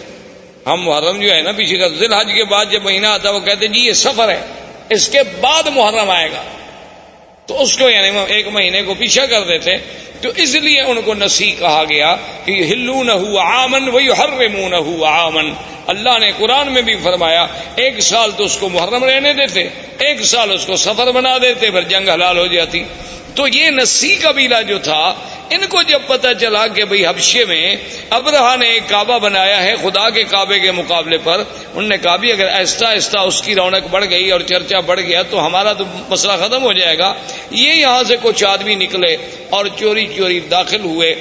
ہم محرم جو ہے نا پیچھے کر، ذی الحج کے بعد جب مہینہ آتا وہ کہتے جی یہ سفر ہے، اس کے بعد محرم آئے گا، تو اس کو یعنی 1 مہینے کو پیچھے کر دیتے۔ تو اس لیے ان کو نسی کہا گیا کہ یحلونہ عاما ویحرمونہ عاما۔ اللہ نے قرآن میں بھی فرمایا 1 سال تو اس کو محرم رہنے دیتے، 1 سال اس کو سفر بنا دیتے، پھر جنگ حلال ہو جاتی۔ تو یہ نسی قبیلہ جو تھا، ان کو جب پتہ چلا کہ بھئی حبشے میں ابرہہ نے ایک کعبہ بنایا ہے خدا کے کعبے کے مقابلے پر، انہوں نے کہا بھی اگر آہستہ آہستہ اس کی رونق بڑھ گئی اور چرچا بڑھ گیا تو ہمارا تو مسئلہ ختم ہو جائے گا۔ یہ یہاں سے کچھ آدمی نکلے اور چوری چوری داخل ہوئے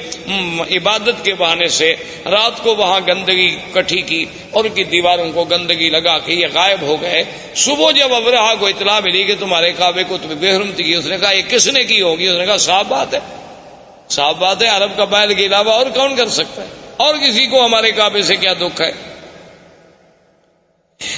عبادت کے بہانے سے، رات کو وہاں گندگی کٹھی کی اور ان کی دیواروں کو گندگی لگا کے یہ غائب ہو گئے۔ صبح جب ابرہہ کو اطلاع ملی کہ تمہارے کعبے کو تمہیں بے حرمتی کی، اس نے کہا یہ کس نے کی ہوگی؟ اس نے کہا صاف بات ہے، صاف بات ہے، عرب قبائل کے علاوہ اور کون کر سکتا ہے، اور کسی کو ہمارے کعبے سے کیا دکھ ہے؟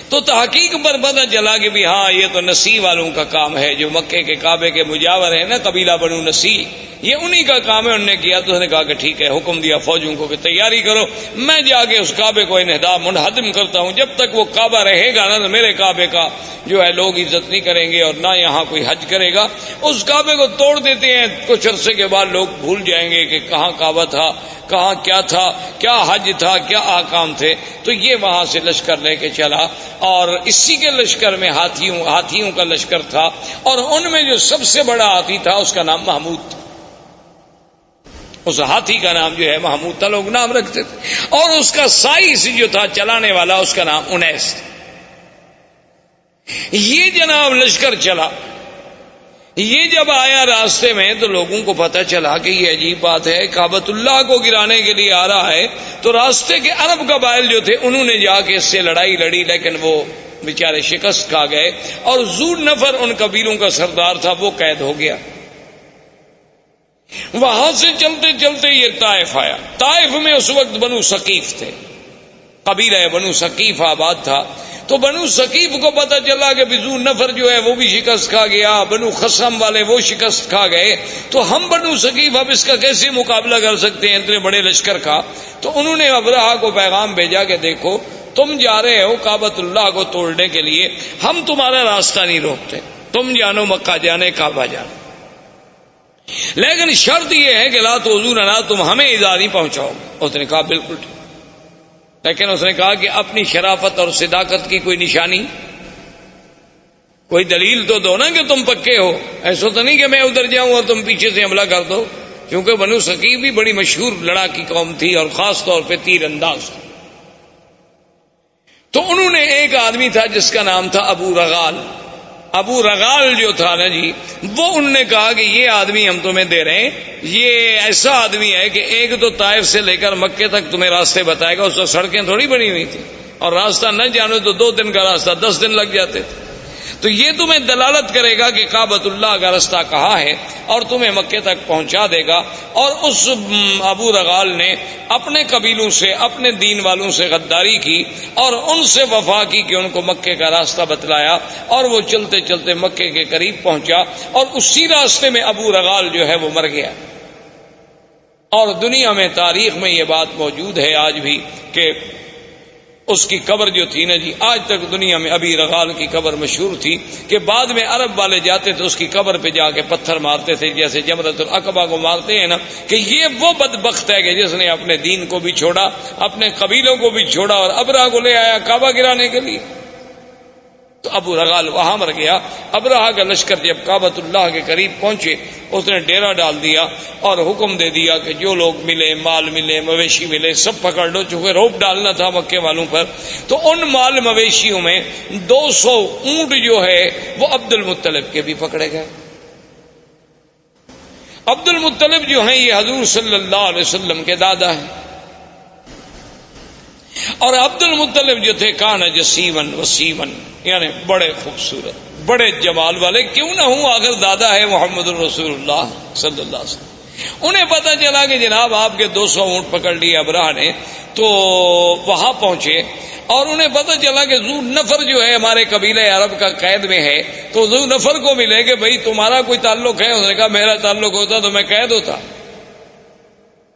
تو تحقیق پر پتہ چلا کہ بھی ہاں یہ تو نسی والوں کا کام ہے، جو مکے کے کعبے کے مجاور ہیں نا، قبیلہ بنو نسی، یہ انہی کا کام ہے۔ انہوں نے کیا تو اس نے کہا کہ ٹھیک ہے، حکم دیا فوجوں کو کہ تیاری کرو، میں جا کے اس کعبے کو منہدم کرتا ہوں، جب تک وہ کعبہ رہے گا نا تو میرے کعبے کا جو ہے لوگ عزت نہیں کریں گے اور نہ یہاں کوئی حج کرے گا۔ اس کعبے کو توڑ دیتے ہیں، کچھ عرصے کے بعد لوگ بھول جائیں گے کہ کہاں کعبہ تھا، کہاں کیا تھا، کیا حج تھا، کیا احکام تھے۔ تو یہ وہاں سے لشکر لے کے چلا، اور اسی کے لشکر میں ہاتھیوں کا لشکر تھا، اور ان میں جو سب سے بڑا ہاتھی تھا اس کا نام محمود تھا۔ اس ہاتھی کا نام جو ہے محمود تھا، لوگ نام رکھتے تھے، اور اس کا سائز جو تھا چلانے والا اس کا نام انیس تھا۔ یہ جناب لشکر چلا، یہ جب آیا راستے میں تو لوگوں کو پتہ چلا کہ یہ عجیب بات ہے، کعبۃ اللہ کو گرانے کے لیے آ رہا ہے۔ تو راستے کے عرب قبائل جو تھے انہوں نے جا کے اس سے لڑائی لڑی، لیکن وہ بیچارے شکست کھا گئے، اور ذو نفر ان قبیلوں کا سردار تھا، وہ قید ہو گیا۔ وہاں سے چلتے چلتے یہ طائف آیا۔ طائف میں اس وقت بنو ثقیف تھے، قبیلہ بنو ثقیف آباد تھا۔ تو بنو ثقیف کو پتہ چلا کہ ذو نفر جو ہے وہ بھی شکست کھا گیا، بنو خصم والے وہ شکست کھا گئے، تو ہم بنو ثقیف اب اس کا کیسے مقابلہ کر سکتے ہیں اتنے بڑے لشکر کا؟ تو انہوں نے ابرہہ کو پیغام بھیجا کہ دیکھو تم جا رہے ہو کعبۃ اللہ کو توڑنے کے لیے، ہم تمہارا راستہ نہیں روکتے، تم جانو مکہ جانے، کعبہ جانے، لیکن شرط یہ ہے کہ لا تؤذوننا، تم ہمیں ایذا نہیں پہنچاؤ گے۔ اس نے کہا بالکل ٹھیک، لیکن اس نے کہا کہ اپنی شرافت اور صداقت کی کوئی نشانی، کوئی دلیل تو دو نا کہ تم پکے ہو، ایسا تو نہیں کہ میں ادھر جاؤں اور تم پیچھے سے حملہ کر دو، کیونکہ بنو ثقیف بھی بڑی مشہور لڑاکی قوم تھی اور خاص طور پہ تیر انداز تھی۔ تو انہوں نے ایک آدمی تھا جس کا نام تھا ابو رغال، ابو رغال جو تھا نا جی، وہ انہوں نے کہا کہ یہ آدمی ہم تمہیں دے رہے ہیں، یہ ایسا آدمی ہے کہ ایک تو طائف سے لے کر مکے تک تمہیں راستے بتائے گا، اس وقت سڑکیں تھوڑی بنی ہوئی تھی، اور راستہ نہ جانو تو 2 دن کا راستہ 10 دن لگ جاتے تھے، تو یہ تمہیں دلالت کرے گا کہ کعبۃ اللہ کا راستہ کہاں ہے اور تمہیں مکے تک پہنچا دے گا۔ اور اس ابو رغال نے اپنے قبیلوں سے، اپنے دین والوں سے غداری کی اور ان سے وفا کی کہ ان کو مکے کا راستہ بتلایا، اور وہ چلتے چلتے مکے کے قریب پہنچا، اور اسی راستے میں ابو رغال جو ہے وہ مر گیا۔ اور دنیا میں تاریخ میں یہ بات موجود ہے آج بھی کہ اس کی قبر جو تھی نا جی، آج تک دنیا میں ابی رغال کی قبر مشہور تھی کہ بعد میں عرب والے جاتے تھے اس کی قبر پہ جا کے پتھر مارتے تھے، جیسے جمرۃ العقبہ کو مارتے ہیں نا، کہ یہ وہ بدبخت ہے کہ جس نے اپنے دین کو بھی چھوڑا، اپنے قبیلوں کو بھی چھوڑا اور ابرہہ کو لے آیا کعبہ گرانے کے لیے۔ تو ابو رغال وہاں مر گیا۔ ابرہہ کا لشکر جب کعبۃ اللہ کے قریب پہنچے اس نے ڈیرا ڈال دیا اور حکم دے دیا کہ جو لوگ ملے، مال ملے، مویشی ملے، سب پکڑ لو، چونکہ روپ ڈالنا تھا مکے والوں پر۔ تو ان مال مویشیوں میں 200 اونٹ جو ہے وہ عبد المطلب کے بھی پکڑے گئے۔ عبد المطلب جو ہیں یہ حضور صلی اللہ علیہ وسلم کے دادا ہیں، اور عبد المطلب جو تھے کان جسیمن وسیمن، یعنی بڑے خوبصورت، بڑے جمال والے، کیوں نہ ہوں آخر دادا ہے محمد الرسول اللہ صلی اللہ علیہ وسلم۔ انہیں پتہ چلا کہ جناب آپ کے 200 اونٹ پکڑ لیے ابرہہ نے، تو وہاں پہنچے اور انہیں پتہ چلا کہ ذو نفر جو ہے ہمارے قبیلہ عرب کا قید میں ہے، تو ذو نفر کو ملے کہ بھئی تمہارا کوئی تعلق ہے؟ اس نے کہا میرا تعلق ہوتا تو میں قید ہوتا،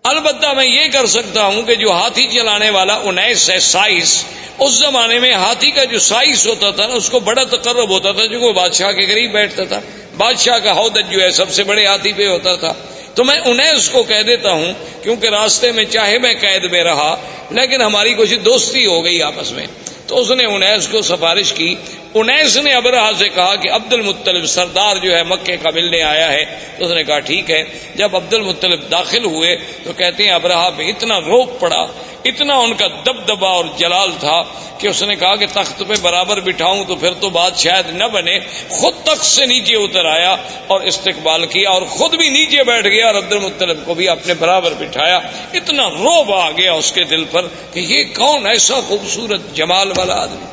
البتہ میں یہ کر سکتا ہوں کہ جو ہاتھی چلانے والا 19 ہے سائس، اس زمانے میں ہاتھی کا جو سائس ہوتا تھا نا اس کو بڑا تقرب ہوتا تھا، جو وہ بادشاہ کے قریب بیٹھتا تھا، بادشاہ کا ہودج جو ہے سب سے بڑے ہاتھی پہ ہوتا تھا، تو میں 19 کو کہہ دیتا ہوں، کیونکہ راستے میں چاہے میں قید میں رہا لیکن ہماری کچھ دوستی ہو گئی آپس میں۔ تو اس نے 19 کو سفارش کی۔ 19 نے ابرہہ سے کہا کہ عبد المطلب سردار جو ہے مکے کا ملنے آیا ہے، تو اس نے کہا ٹھیک ہے۔ جب عبد المطلب داخل ہوئے تو کہتے ہیں ابرہہ پہ اتنا روب پڑا، اتنا ان کا دبدبہ اور جلال تھا کہ اس نے کہا کہ تخت پہ برابر بٹھاؤں تو پھر تو بات شاید نہ بنے، خود تخت سے نیچے اتر آیا اور استقبال کیا اور خود بھی نیچے بیٹھ گیا اور عبد المطلب کو بھی اپنے برابر بٹھایا۔ اتنا روب آ گیا اس کے دل پر کہ یہ کون ایسا خوبصورت جمال والا آدمی۔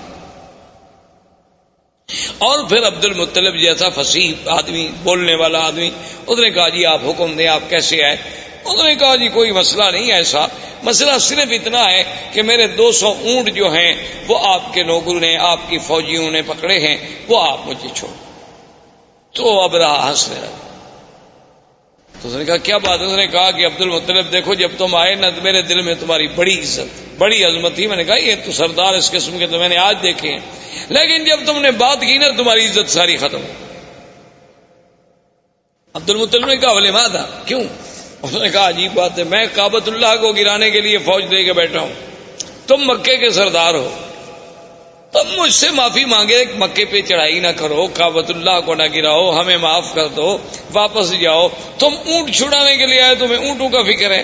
اور پھر عبد المطلب جیسا فصیح آدمی، بولنے والا آدمی، اس نے کہا جی آپ حکم دیں، آپ کیسے آئے؟ انہوں نے کہا جی کوئی مسئلہ نہیں ایسا، مسئلہ صرف اتنا ہے کہ میرے 200 اونٹ جو ہیں وہ آپ کے لوگوں نے، آپ کی فوجیوں نے پکڑے ہیں، وہ آپ مجھے چھوڑ۔ تو ابرہہ ہنسنے لگا۔ تو اس نے کہا کیا بات ہے؟ اس نے کہا کہ عبد المطلب دیکھو جب تم آئے نا تو میرے دل میں تمہاری بڑی عزت، بڑی عظمت تھی، میں نے کہا یہ تو سردار اس قسم کے تو میں نے آج دیکھے ہیں، لیکن جب تم نے بات کی نا تمہاری عزت ساری ختم۔ عبد المطلب نے کہا ولی ماذا، کیوں؟ اس نے کہا عجیب بات ہے، میں کعبۃ اللہ کو گرانے کے لیے فوج دے کے بیٹھا ہوں، تم مکے کے سردار ہو، تم مجھ سے معافی مانگے، مکے پہ چڑھائی نہ کرو، کعبۃ اللہ کو نہ گراؤ، ہمیں معاف کر دو، واپس جاؤ، تم اونٹ چھڑانے کے لیے آئے، تمہیں اونٹوں کا فکر ہے۔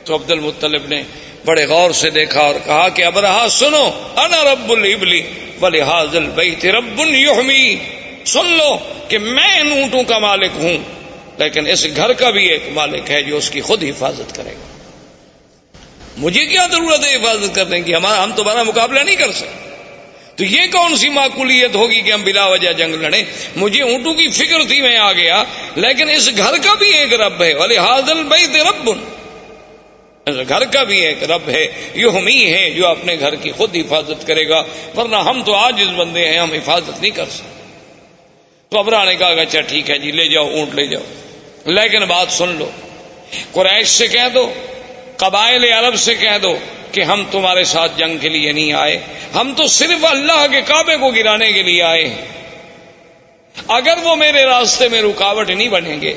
تو عبد المطلب نے بڑے غور سے دیکھا اور کہا کہ ابرہہ سنو، انا رب الابل ولہذا البیت رب یحمی، سن لو کہ میں ان اونٹوں کا مالک ہوں، لیکن اس گھر کا بھی ایک مالک ہے جو اس کی خود حفاظت کرے گا۔ مجھے کیا ضرورت ہے حفاظت کرنے کی؟ ہم تمہارا مقابلہ نہیں کر سکتے، تو یہ کون سی معقولیت ہوگی کہ ہم بلا وجہ جنگ لڑیں؟ مجھے اونٹوں کی فکر تھی، میں آ گیا، لیکن اس گھر کا بھی ایک رب ہے، ولہذا البیت رب، اس گھر کا بھی ایک رب ہے، یحمی ہے جو اپنے گھر کی خود حفاظت کرے گا، ورنہ ہم تو عاجز بندے ہیں، ہم حفاظت نہیں کر سکتے۔ تو ابرہہ نے کہا اچھا ٹھیک ہے جی، لے جاؤ اونٹ لے جاؤ، لیکن بات سن لو، قریش سے کہہ دو، قبائل عرب سے کہہ دو کہ ہم تمہارے ساتھ جنگ کے لیے نہیں آئے، ہم تو صرف اللہ کے کعبے کو گرانے کے لیے آئے ہیں۔ اگر وہ میرے راستے میں رکاوٹ نہیں بنیں گے،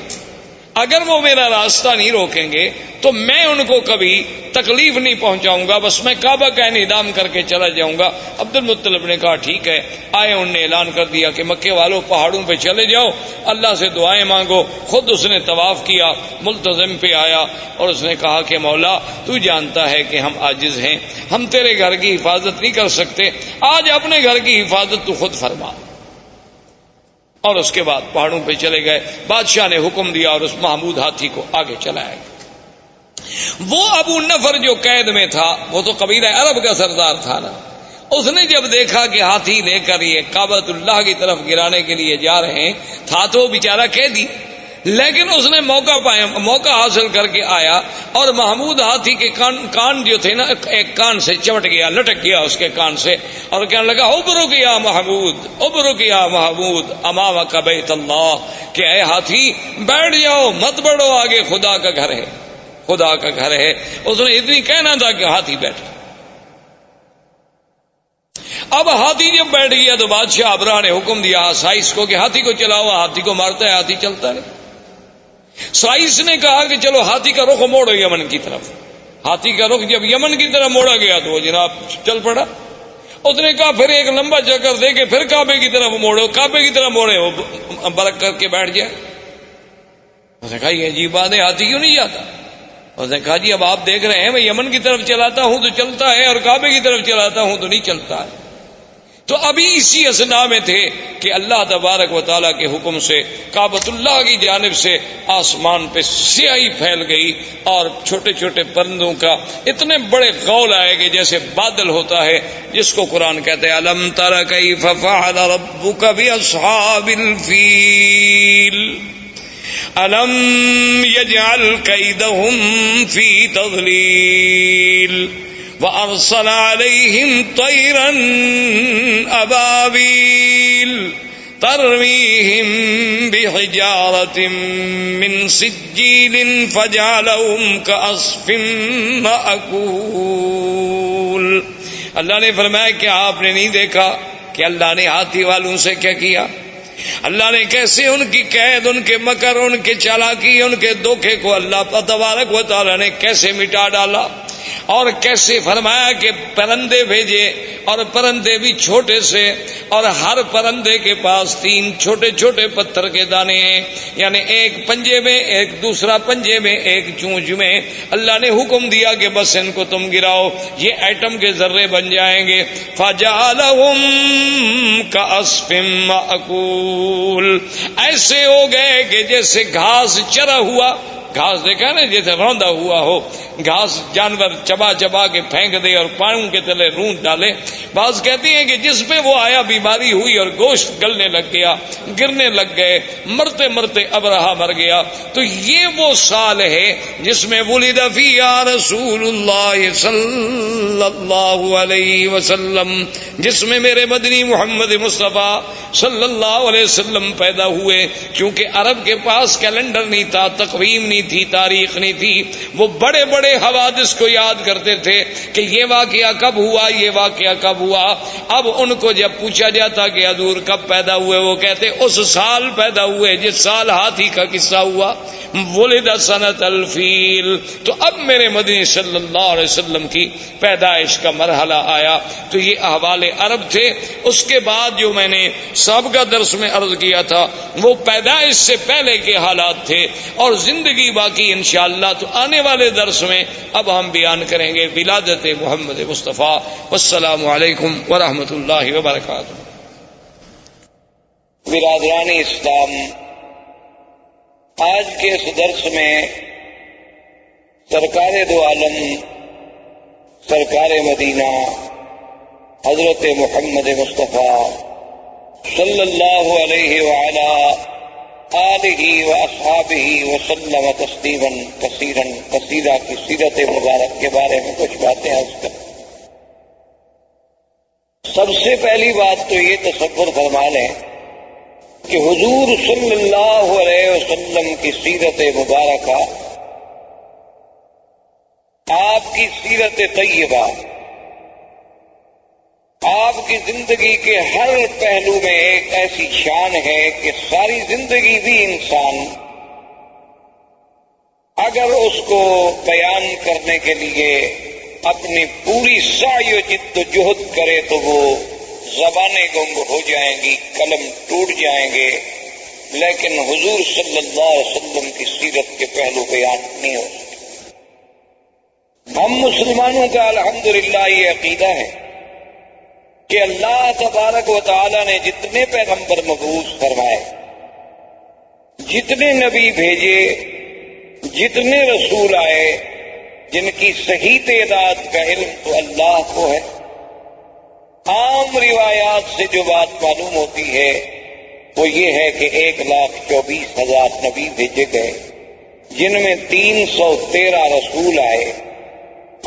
اگر وہ میرا راستہ نہیں روکیں گے تو میں ان کو کبھی تکلیف نہیں پہنچاؤں گا، بس میں کعبہ کا انہدام کر کے چلا جاؤں گا۔ عبد المطلب نے کہا ٹھیک ہے، آئے، انہوں نے اعلان کر دیا کہ مکے والوں پہاڑوں پہ چلے جاؤ، اللہ سے دعائیں مانگو۔ خود اس نے طواف کیا، ملتزم پہ آیا اور اس نے کہا کہ مولا تو جانتا ہے کہ ہم عاجز ہیں، ہم تیرے گھر کی حفاظت نہیں کر سکتے، آج اپنے گھر کی حفاظت تو خود فرما۔ اور اس کے بعد پہاڑوں پہ چلے گئے، بادشاہ نے حکم دیا اور اس محمود ہاتھی کو آگے چلایا گیا۔ وہ ابو نفر جو قید میں تھا وہ تو قبیلہ عرب کا سردار تھا نا، اس نے جب دیکھا کہ ہاتھی لے کر یہ کعبۃ اللہ کی طرف گرانے کے لیے جا رہے ہیں، تھا تو بیچارہ قیدی، لیکن اس نے موقع حاصل کر کے آیا اور محمود ہاتھی کے کان جو تھے نا، ایک کان سے چمٹ گیا، لٹک گیا اس کے کان سے، اور کہنے لگا ابرک یا محمود، ابرک یا محمود امامک بیت اللہ، کہ اے ہاتھی بیٹھ جاؤ، مت بڑھو، آگے خدا کا گھر ہے۔ خدا کا گھر ہے. اس نے اتنی کہنا تھا کہ ہاتھی بیٹھ گیا. اب ہاتھی جب بیٹھ گیا تو بادشاہ ابرہہ نے حکم دیا سائس کو کہ ہاتھی کو چلاؤ. ہاتھی کو مارتا ہے, ہاتھی چلتا ہے. سائس نے کہا کہ چلو ہاتھی کا رخ موڑو یمن کی طرف. ہاتھی کا رخ جب یمن کی طرف موڑا گیا تو وہ جناب چل پڑا. اس نے کہا پھر ایک لمبا چکر دے کے پھر کعبے کی طرف موڑو. کعبے کی طرف موڑے وہ برک کر کے بیٹھ جائے. اس نے کہا یہ عجیب بات ہے, ہاتھی کیوں نہیں جاتا؟ اس نے کہا جی اب آپ دیکھ رہے ہیں میں یمن کی طرف چلاتا ہوں تو چلتا ہے اور کعبے کی طرف چلاتا ہوں تو نہیں چلتا ہے. تو ابھی اسی اسنا میں تھے کہ اللہ تبارک و تعالیٰ کے حکم سے کعبۃ اللہ کی جانب سے آسمان پہ سیاہی پھیل گئی اور چھوٹے چھوٹے پرندوں کا اتنے بڑے غول آئے کہ جیسے بادل ہوتا ہے, جس کو قرآن کہتے ہیں الم تر کیف فعل ربک باصحاب الفیل الم یجعل کیدہم فی تضلیل وَأَرْسَلَ عَلَيْهِمْ طَيْرًا أَبَابِيلَ تَرْمِيهِمْ بِحِجَارَةٍ مِّن سِجِّيلٍ فَجَعَلَهُمْ كَعَصْفٍ مَّأْكُولٍ. اللہ نے فرمایا کہ آپ نے نہیں دیکھا کہ اللہ نے ہاتھی والوں سے کیا کیا؟ اللہ نے کیسے ان کی قید, ان کے مکر, ان کے چالاکی, ان کے دھوکے کو اللہ تبارک و تعالیٰ نے کیسے مٹا ڈالا, اور کیسے فرمایا کہ پرندے بھیجے اور پرندے بھی چھوٹے سے, اور ہر پرندے کے پاس 3 چھوٹے چھوٹے پتھر کے دانے ہیں, یعنی ایک پنجے میں, ایک دوسرا پنجے میں, ایک چونچ میں. اللہ نے حکم دیا کہ بس ان کو تم گراؤ, یہ ایٹم کے ذرے بن جائیں گے. فَجَعَلَهُمْ كَعَصْفٍ مَّأْكُولٍ, ایسے ہو گئے کہ جیسے گھاس چرا ہوا, گھاس دیکھا نا جیسے روندا ہوا ہو, گھاس جانور چبا چبا کے پھینک دے اور پاؤں کے تلے رونٹ ڈالے. بعض کہتے ہیں کہ جس پہ وہ آیا بیماری ہوئی اور گوشت گلنے لگ گیا, گرنے لگ گئے, مرتے مرتے ابرہہ مر گیا. تو یہ وہ سال ہے جس میں ولد فیہا رسول اللہ صلی اللہ علیہ وسلم, جس میں میرے مدنی محمد مصطفیٰ صلی اللہ علیہ وسلم پیدا ہوئے. کیونکہ عرب کے پاس کیلنڈر نہیں تھا, تقویم نہیں تھی, تاریخ نہیں تھی, وہ بڑے بڑے حوادث کو یاد کرتے تھے کہ یہ واقعہ کب ہوا, یہ واقعہ کب ہوا. اب ان کو جب پوچھا جاتا کہ حضور کب پیدا ہوئے, وہ کہتے اس سال پیدا ہوئے جس سال ہاتھی کا قصہ ہوا, ولد سنۃ الفیل. تو اب میرے مدنی صلی اللہ علیہ وسلم کی پیدائش کا مرحلہ آیا. تو یہ احوال عرب تھے. اس کے بعد جو میں نے سابقہ درس میں عرض کیا تھا وہ پیدائش سے پہلے کے حالات تھے, اور زندگی باقی انشاءاللہ تو آنے والے درس میں اب ہم بیان کریں گے ولادت محمد مصطفیٰ. والسلام علیکم ورحمۃ اللہ وبرکاتہ. برادران اسلام، آج کے اس درس میں سرکار دو عالم سرکار مدینہ حضرت محمد مصطفیٰ صلی اللہ علیہ وعلا آلہ و اصحابہ وسلم تسلیما کثیرا کثیرا کی سیرت مبارک کے بارے میں کچھ باتیں عرض کریں. سب سے پہلی بات تو یہ تصور فرما لیں کہ حضور صلی اللہ علیہ وسلم کی سیرت مبارکہ، آپ کی سیرت طیبہ، آپ کی زندگی کے ہر پہلو میں ایک ایسی شان ہے کہ ساری زندگی بھی انسان اگر اس کو بیان کرنے کے لیے اپنی پوری سعی و جد و جہد کرے تو وہ زبانیں گنگ ہو جائیں گی، قلم ٹوٹ جائیں گے، لیکن حضور صلی اللہ علیہ وسلم کی سیرت کے پہلو بیان نہیں ہو سکتے. ہم مسلمانوں کا الحمدللہ یہ عقیدہ ہے کہ اللہ تبارک و تعالی نے جتنے پیغمبر مبعوث فرمائے، جتنے نبی بھیجے، جتنے رسول آئے، جن کی صحیح تعداد کا علم تو اللہ کو ہے. عام روایات سے جو بات معلوم ہوتی ہے وہ یہ ہے کہ 1,24,000 نبی بھیجے گئے، جن میں 313 رسول آئے،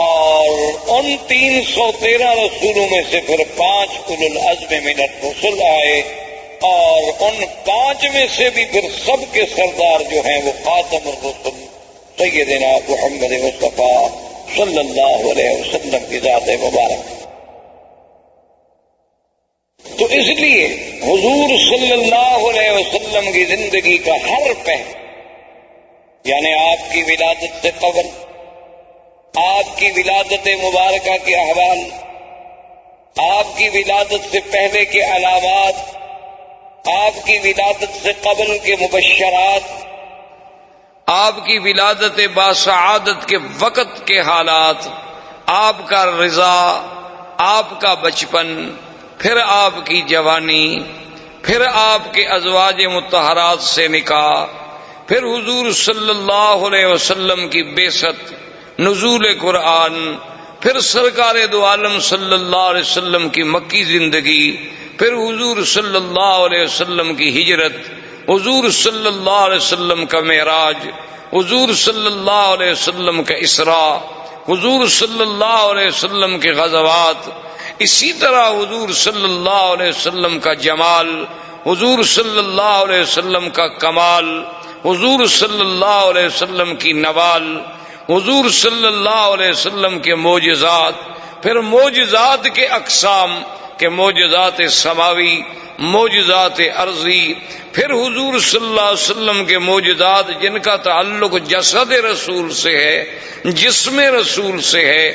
اور ان 313 رسولوں میں سے پھر 5 اولو العزم من الرسل آئے، اور ان 5 میں سے بھی پھر سب کے سردار جو ہیں وہ خاتم الرسل سیدنا محمد مصطفیٰ صلی اللہ علیہ وسلم کی ذات مبارک۔ تو اس لیے حضور صلی اللہ علیہ وسلم کی زندگی کا ہر پہلو، یعنی آپ کی ولادت سے قبل، آپ کی ولادت مبارکہ کے احوال، آپ کی ولادت سے پہلے کے علامات، آپ کی ولادت سے قبل کے مبشرات، آپ کی ولادت باسعادت کے وقت کے حالات، آپ کا رضا، آپ کا بچپن، پھر آپ کی جوانی، پھر آپ کے ازواج مطہرات سے نکاح، پھر حضور صلی اللہ علیہ وسلم کی بعثت، نزول قرآن، پھر سرکار دو عالم صلی اللہ علیہ وسلم کی مکی زندگی، پھر حضور صلی اللہ علیہ وسلم کی ہجرت، حضور صلی اللہ علیہ وسلم کا معراج، حضور صلی اللہ علیہ وسلم کا اسراء، حضور صلی اللہ علیہ وسلم کے غزوات، اسی طرح حضور صلی اللہ علیہ وسلم کا جمال، حضور صلی اللہ علیہ وسلم کا کمال، حضور صلی اللہ علیہ وسلم کی نوال، حضور صلی اللہ علیہ وسلم کے معجزات، پھر معجزات کے اقسام کے معجزات سماوی، معجزات ارضی، پھر حضور صلی اللہ علیہ وسلم کے معجزات جن کا تعلق جسد رسول سے ہے، جسم رسول سے ہے،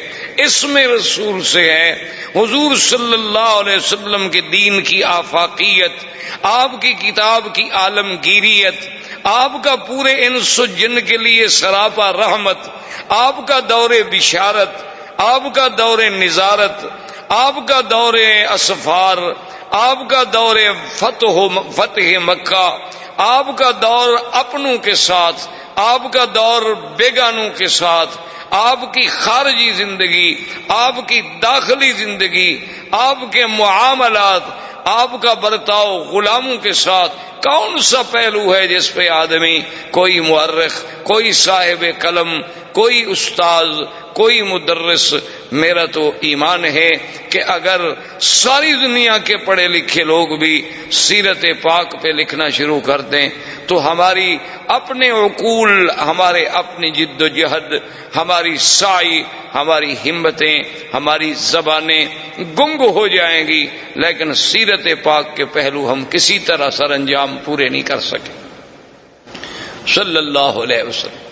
اسم رسول سے ہے، حضور صلی اللہ علیہ وسلم کے دین کی آفاقیت، آپ کی کتاب کی عالمگیریت، آپ کا پورے انس و جن کے لیے سراپا رحمت، آپ کا دور بشارت، آپ کا دور نظارت، آپ کا دور اسفار، آپ کا دور فتح مکہ، آپ کا دور اپنوں کے ساتھ، آپ کا دور بیگانوں کے ساتھ، آپ کی خارجی زندگی، آپ کی داخلی زندگی، آپ کے معاملات، آپ کا برتاؤ غلاموں کے ساتھ، کون سا پہلو ہے جس پہ آدمی، کوئی مورخ، کوئی صاحب قلم، کوئی استاذ، کوئی مدرس، میرا تو ایمان ہے کہ اگر ساری دنیا کے پڑھے لکھے لوگ بھی سیرت پاک پہ لکھنا شروع کر دیں تو ہماری اپنے عقول، ہمارے اپنی جد و جہد، ہماری سعی، ہماری ہمتیں، ہماری زبانیں گنگ ہو جائیں گی، لیکن سیرت پاک کے پہلو ہم کسی طرح سر انجام پورے نہیں کر سکے صلی اللہ علیہ وسلم۔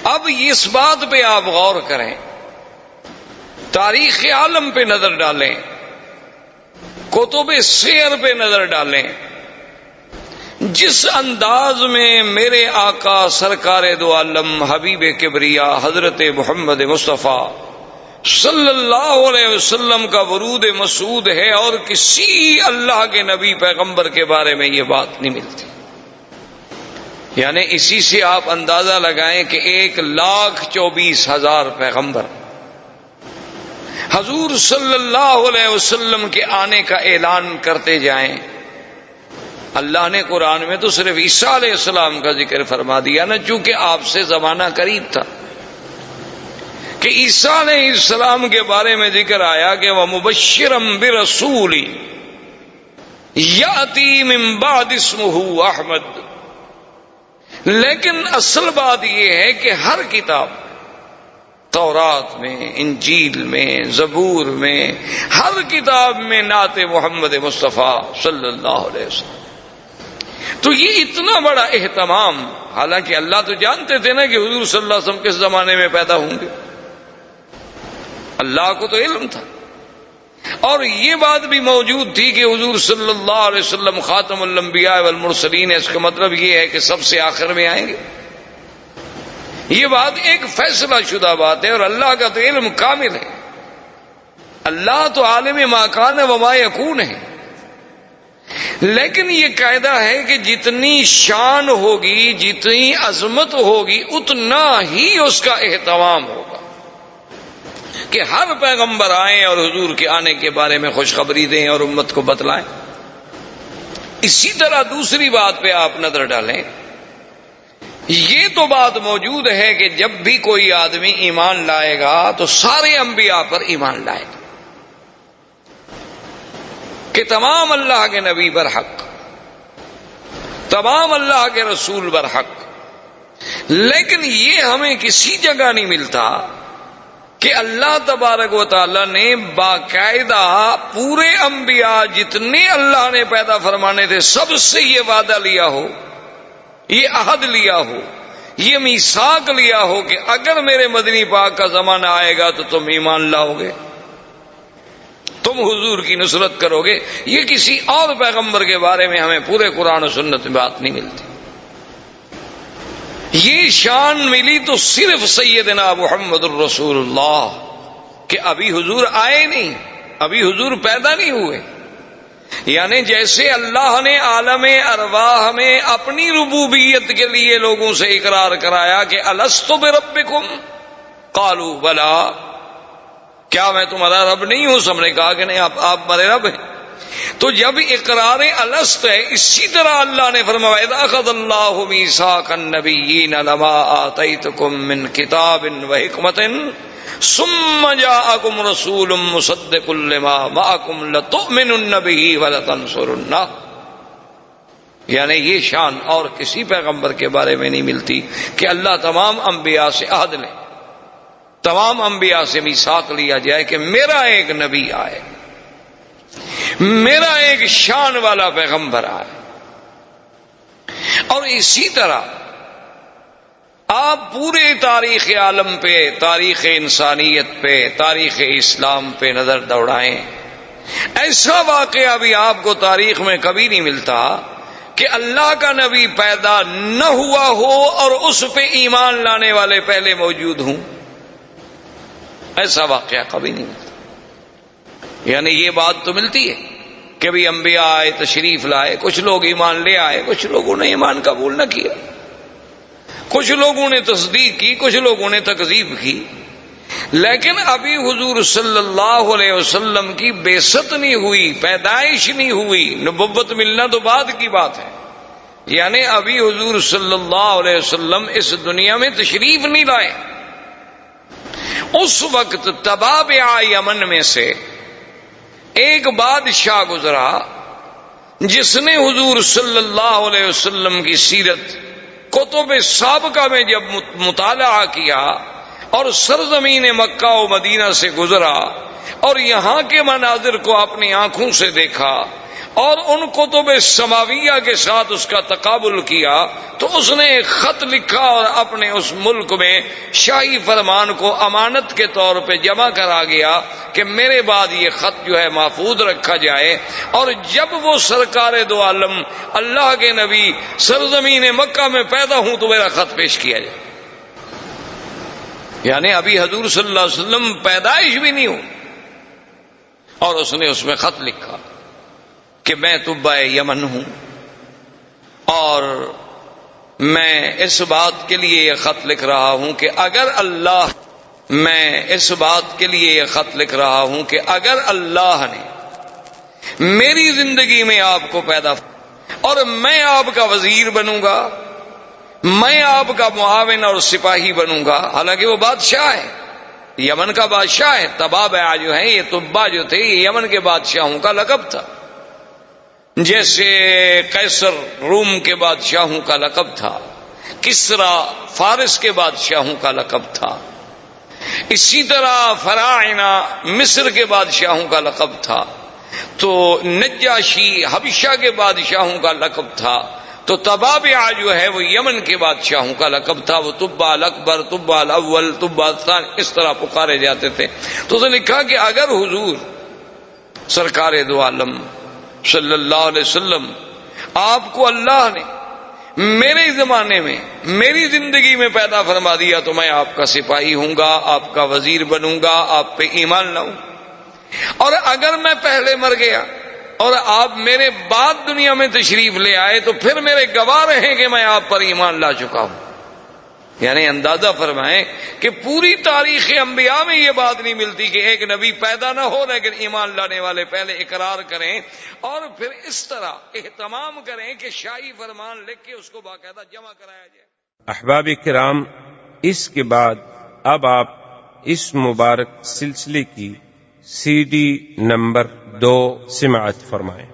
اب اس بات پہ آپ غور کریں، تاریخ عالم پہ نظر ڈالیں، کتب سیر پہ نظر ڈالیں، جس انداز میں میرے آقا سرکار دو عالم حبیب کبریا حضرت محمد مصطفیٰ صلی اللہ علیہ وسلم کا ورود مسعود ہے، اور کسی اللہ کے نبی پیغمبر کے بارے میں یہ بات نہیں ملتی۔ یعنی اسی سے آپ اندازہ لگائیں کہ 1,24,000 پیغمبر حضور صلی اللہ علیہ وسلم کے آنے کا اعلان کرتے جائیں۔ اللہ نے قرآن میں تو صرف عیسیٰ علیہ السلام کا ذکر فرما دیا نا، چونکہ آپ سے زمانہ قریب تھا، کہ عیسیٰ علیہ السلام کے بارے میں ذکر آیا کہ وَمُبَشِّرًا بِرَسُولٍ يَأْتِي مِن بَعْدِ اسْمُهُ احمد۔ لیکن اصل بات یہ ہے کہ ہر کتاب، تورات میں، انجیل میں، زبور میں، ہر کتاب میں نعت محمد مصطفیٰ صلی اللہ علیہ وسلم۔ تو یہ اتنا بڑا اہتمام، حالانکہ اللہ تو جانتے تھے نا کہ حضور صلی اللہ علیہ وسلم کس زمانے میں پیدا ہوں گے، اللہ کو تو علم تھا، اور یہ بات بھی موجود تھی کہ حضور صلی اللہ علیہ وسلم خاتم الانبیاء والمرسلین ہے، اس کا مطلب یہ ہے کہ سب سے آخر میں آئیں گے۔ یہ بات ایک فیصلہ شدہ بات ہے، اور اللہ کا تو علم کامل ہے، اللہ تو عالم ما کان وما یکون ہے۔ لیکن یہ قاعدہ ہے کہ جتنی شان ہوگی، جتنی عظمت ہوگی، اتنا ہی اس کا اہتمام ہوگا کہ ہر پیغمبر آئیں اور حضور کے آنے کے بارے میں خوشخبری دیں اور امت کو بتلائیں۔ اسی طرح دوسری بات پہ آپ نظر ڈالیں، یہ تو بات موجود ہے کہ جب بھی کوئی آدمی ایمان لائے گا تو سارے انبیاء پر ایمان لائے گا، کہ تمام اللہ کے نبی برحق، تمام اللہ کے رسول برحق، لیکن یہ ہمیں کسی جگہ نہیں ملتا کہ اللہ تبارک و تعالی نے باقاعدہ پورے انبیاء جتنے اللہ نے پیدا فرمانے تھے سب سے یہ وعدہ لیا ہو، یہ عہد لیا ہو، یہ میثاق لیا ہو کہ اگر میرے مدنی پاک کا زمانہ آئے گا تو تم ایمان لاؤ گے، تم حضور کی نصرت کرو گے۔ یہ کسی اور پیغمبر کے بارے میں ہمیں پورے قرآن و سنت میں بات نہیں ملتی۔ یہ شان ملی تو صرف سیدنا محمد الرسول اللہ کہ ابھی حضور آئے نہیں، ابھی حضور پیدا نہیں ہوئے۔ یعنی جیسے اللہ نے عالم ارواح میں اپنی ربوبیت کے لیے لوگوں سے اقرار کرایا کہ الست بربکم قالوا بلا، کیا میں تمہارا رب نہیں ہوں؟ سب نے کہا کہ نہیں، آپ ہمارے رب ہیں۔ تو جب اقرار الست ہے، اسی طرح اللہ نے فرمایا اذ اخذ اللہ میثاق النبیین لما آتیتکم من کتاب و حکمت ثم جاءکم رسول مصدق لما معکم لتؤمنن به ولتنصرنہ۔ یعنی یہ شان اور کسی پیغمبر کے بارے میں نہیں ملتی کہ اللہ تمام انبیاء سے عہد لے، تمام انبیاء سے میثاق لیا جائے کہ میرا ایک نبی آئے، میرا ایک شان والا پیغمبر آئے۔ اور اسی طرح آپ پورے تاریخ عالم پہ، تاریخ انسانیت پہ، تاریخ اسلام پہ نظر دوڑائیں، ایسا واقعہ بھی آپ کو تاریخ میں کبھی نہیں ملتا کہ اللہ کا نبی پیدا نہ ہوا ہو اور اس پہ ایمان لانے والے پہلے موجود ہوں، ایسا واقعہ کبھی نہیں ملتا۔ یعنی یہ بات تو ملتی ہے کہ بھی انبیاء آئے، تشریف لائے، کچھ لوگ ایمان لے آئے، کچھ لوگوں نے ایمان قبول نہ کیا، کچھ لوگوں نے تصدیق کی، کچھ لوگوں نے تکذیب کی، لیکن ابھی حضور صلی اللہ علیہ وسلم کی بعثت نہیں ہوئی، پیدائش نہیں ہوئی، نبوت ملنا تو بعد کی بات ہے۔ یعنی ابھی حضور صلی اللہ علیہ وسلم اس دنیا میں تشریف نہیں لائے۔ اس وقت تبابع یمن میں سے ایک بادشاہ گزرا جس نے حضور صلی اللہ علیہ وسلم کی سیرت کتب سابقہ میں جب مطالعہ کیا اور سرزمین مکہ و مدینہ سے گزرا اور یہاں کے مناظر کو اپنی آنکھوں سے دیکھا اور ان کتب سماویہ کے ساتھ اس کا تقابل کیا تو اس نے ایک خط لکھا اور اپنے اس ملک میں شاہی فرمان کو امانت کے طور پہ جمع کرا گیا کہ میرے بعد یہ خط جو ہے محفوظ رکھا جائے، اور جب وہ سرکار دو عالم اللہ کے نبی سرزمین مکہ میں پیدا ہوں تو میرا خط پیش کیا جائے۔ یعنی ابھی حضور صلی اللہ علیہ وسلم پیدائش بھی نہیں ہوں اور اس نے اس میں خط لکھا کہ میں طبع یمن ہوں اور میں اس بات کے لیے یہ خط لکھ رہا ہوں کہ اگر اللہ نے میری زندگی میں آپ کو پیدا اور میں آپ کا وزیر بنوں گا، میں آپ کا معاون اور سپاہی بنوں گا، حالانکہ وہ بادشاہ ہے، یمن کا بادشاہ ہے۔ تبابع جو ہیں یہ طبا جو تھے یہ یمن کے بادشاہوں کا لقب تھا، جیسے قیصر روم کے بادشاہوں کا لقب تھا، کسرا فارس کے بادشاہوں کا لقب تھا، اسی طرح فراعنہ مصر کے بادشاہوں کا لقب تھا، تو نجاشی حبشہ کے بادشاہوں کا لقب تھا، تو تبابع جو ہے وہ یمن کے بادشاہوں کا لقب تھا، وہ طبع الاکبر، طبع الاول، طبع الثانی اس طرح پکارے جاتے تھے۔ تو اس نے لکھا کہ اگر حضور سرکار دو عالم صلی اللہ علیہ وسلم آپ کو اللہ نے میرے زمانے میں میری زندگی میں پیدا فرما دیا تو میں آپ کا سپاہی ہوں گا، آپ کا وزیر بنوں گا، آپ پہ ایمان لاؤں، اور اگر میں پہلے مر گیا اور آپ میرے بعد دنیا میں تشریف لے آئے تو پھر میرے گواہ رہیں کہ میں آپ پر ایمان لا چکا ہوں۔ یعنی اندازہ فرمائیں کہ پوری تاریخ انبیاء میں یہ بات نہیں ملتی کہ ایک نبی پیدا نہ ہو لیکن ایمان لانے والے پہلے اقرار کریں اور پھر اس طرح اہتمام کریں کہ شاہی فرمان لکھ کے اس کو باقاعدہ جمع کرایا جائے۔ احباب کرام، اس کے بعد اب آپ اس مبارک سلسلے کی CD نمبر 2 سماعت فرمائیں۔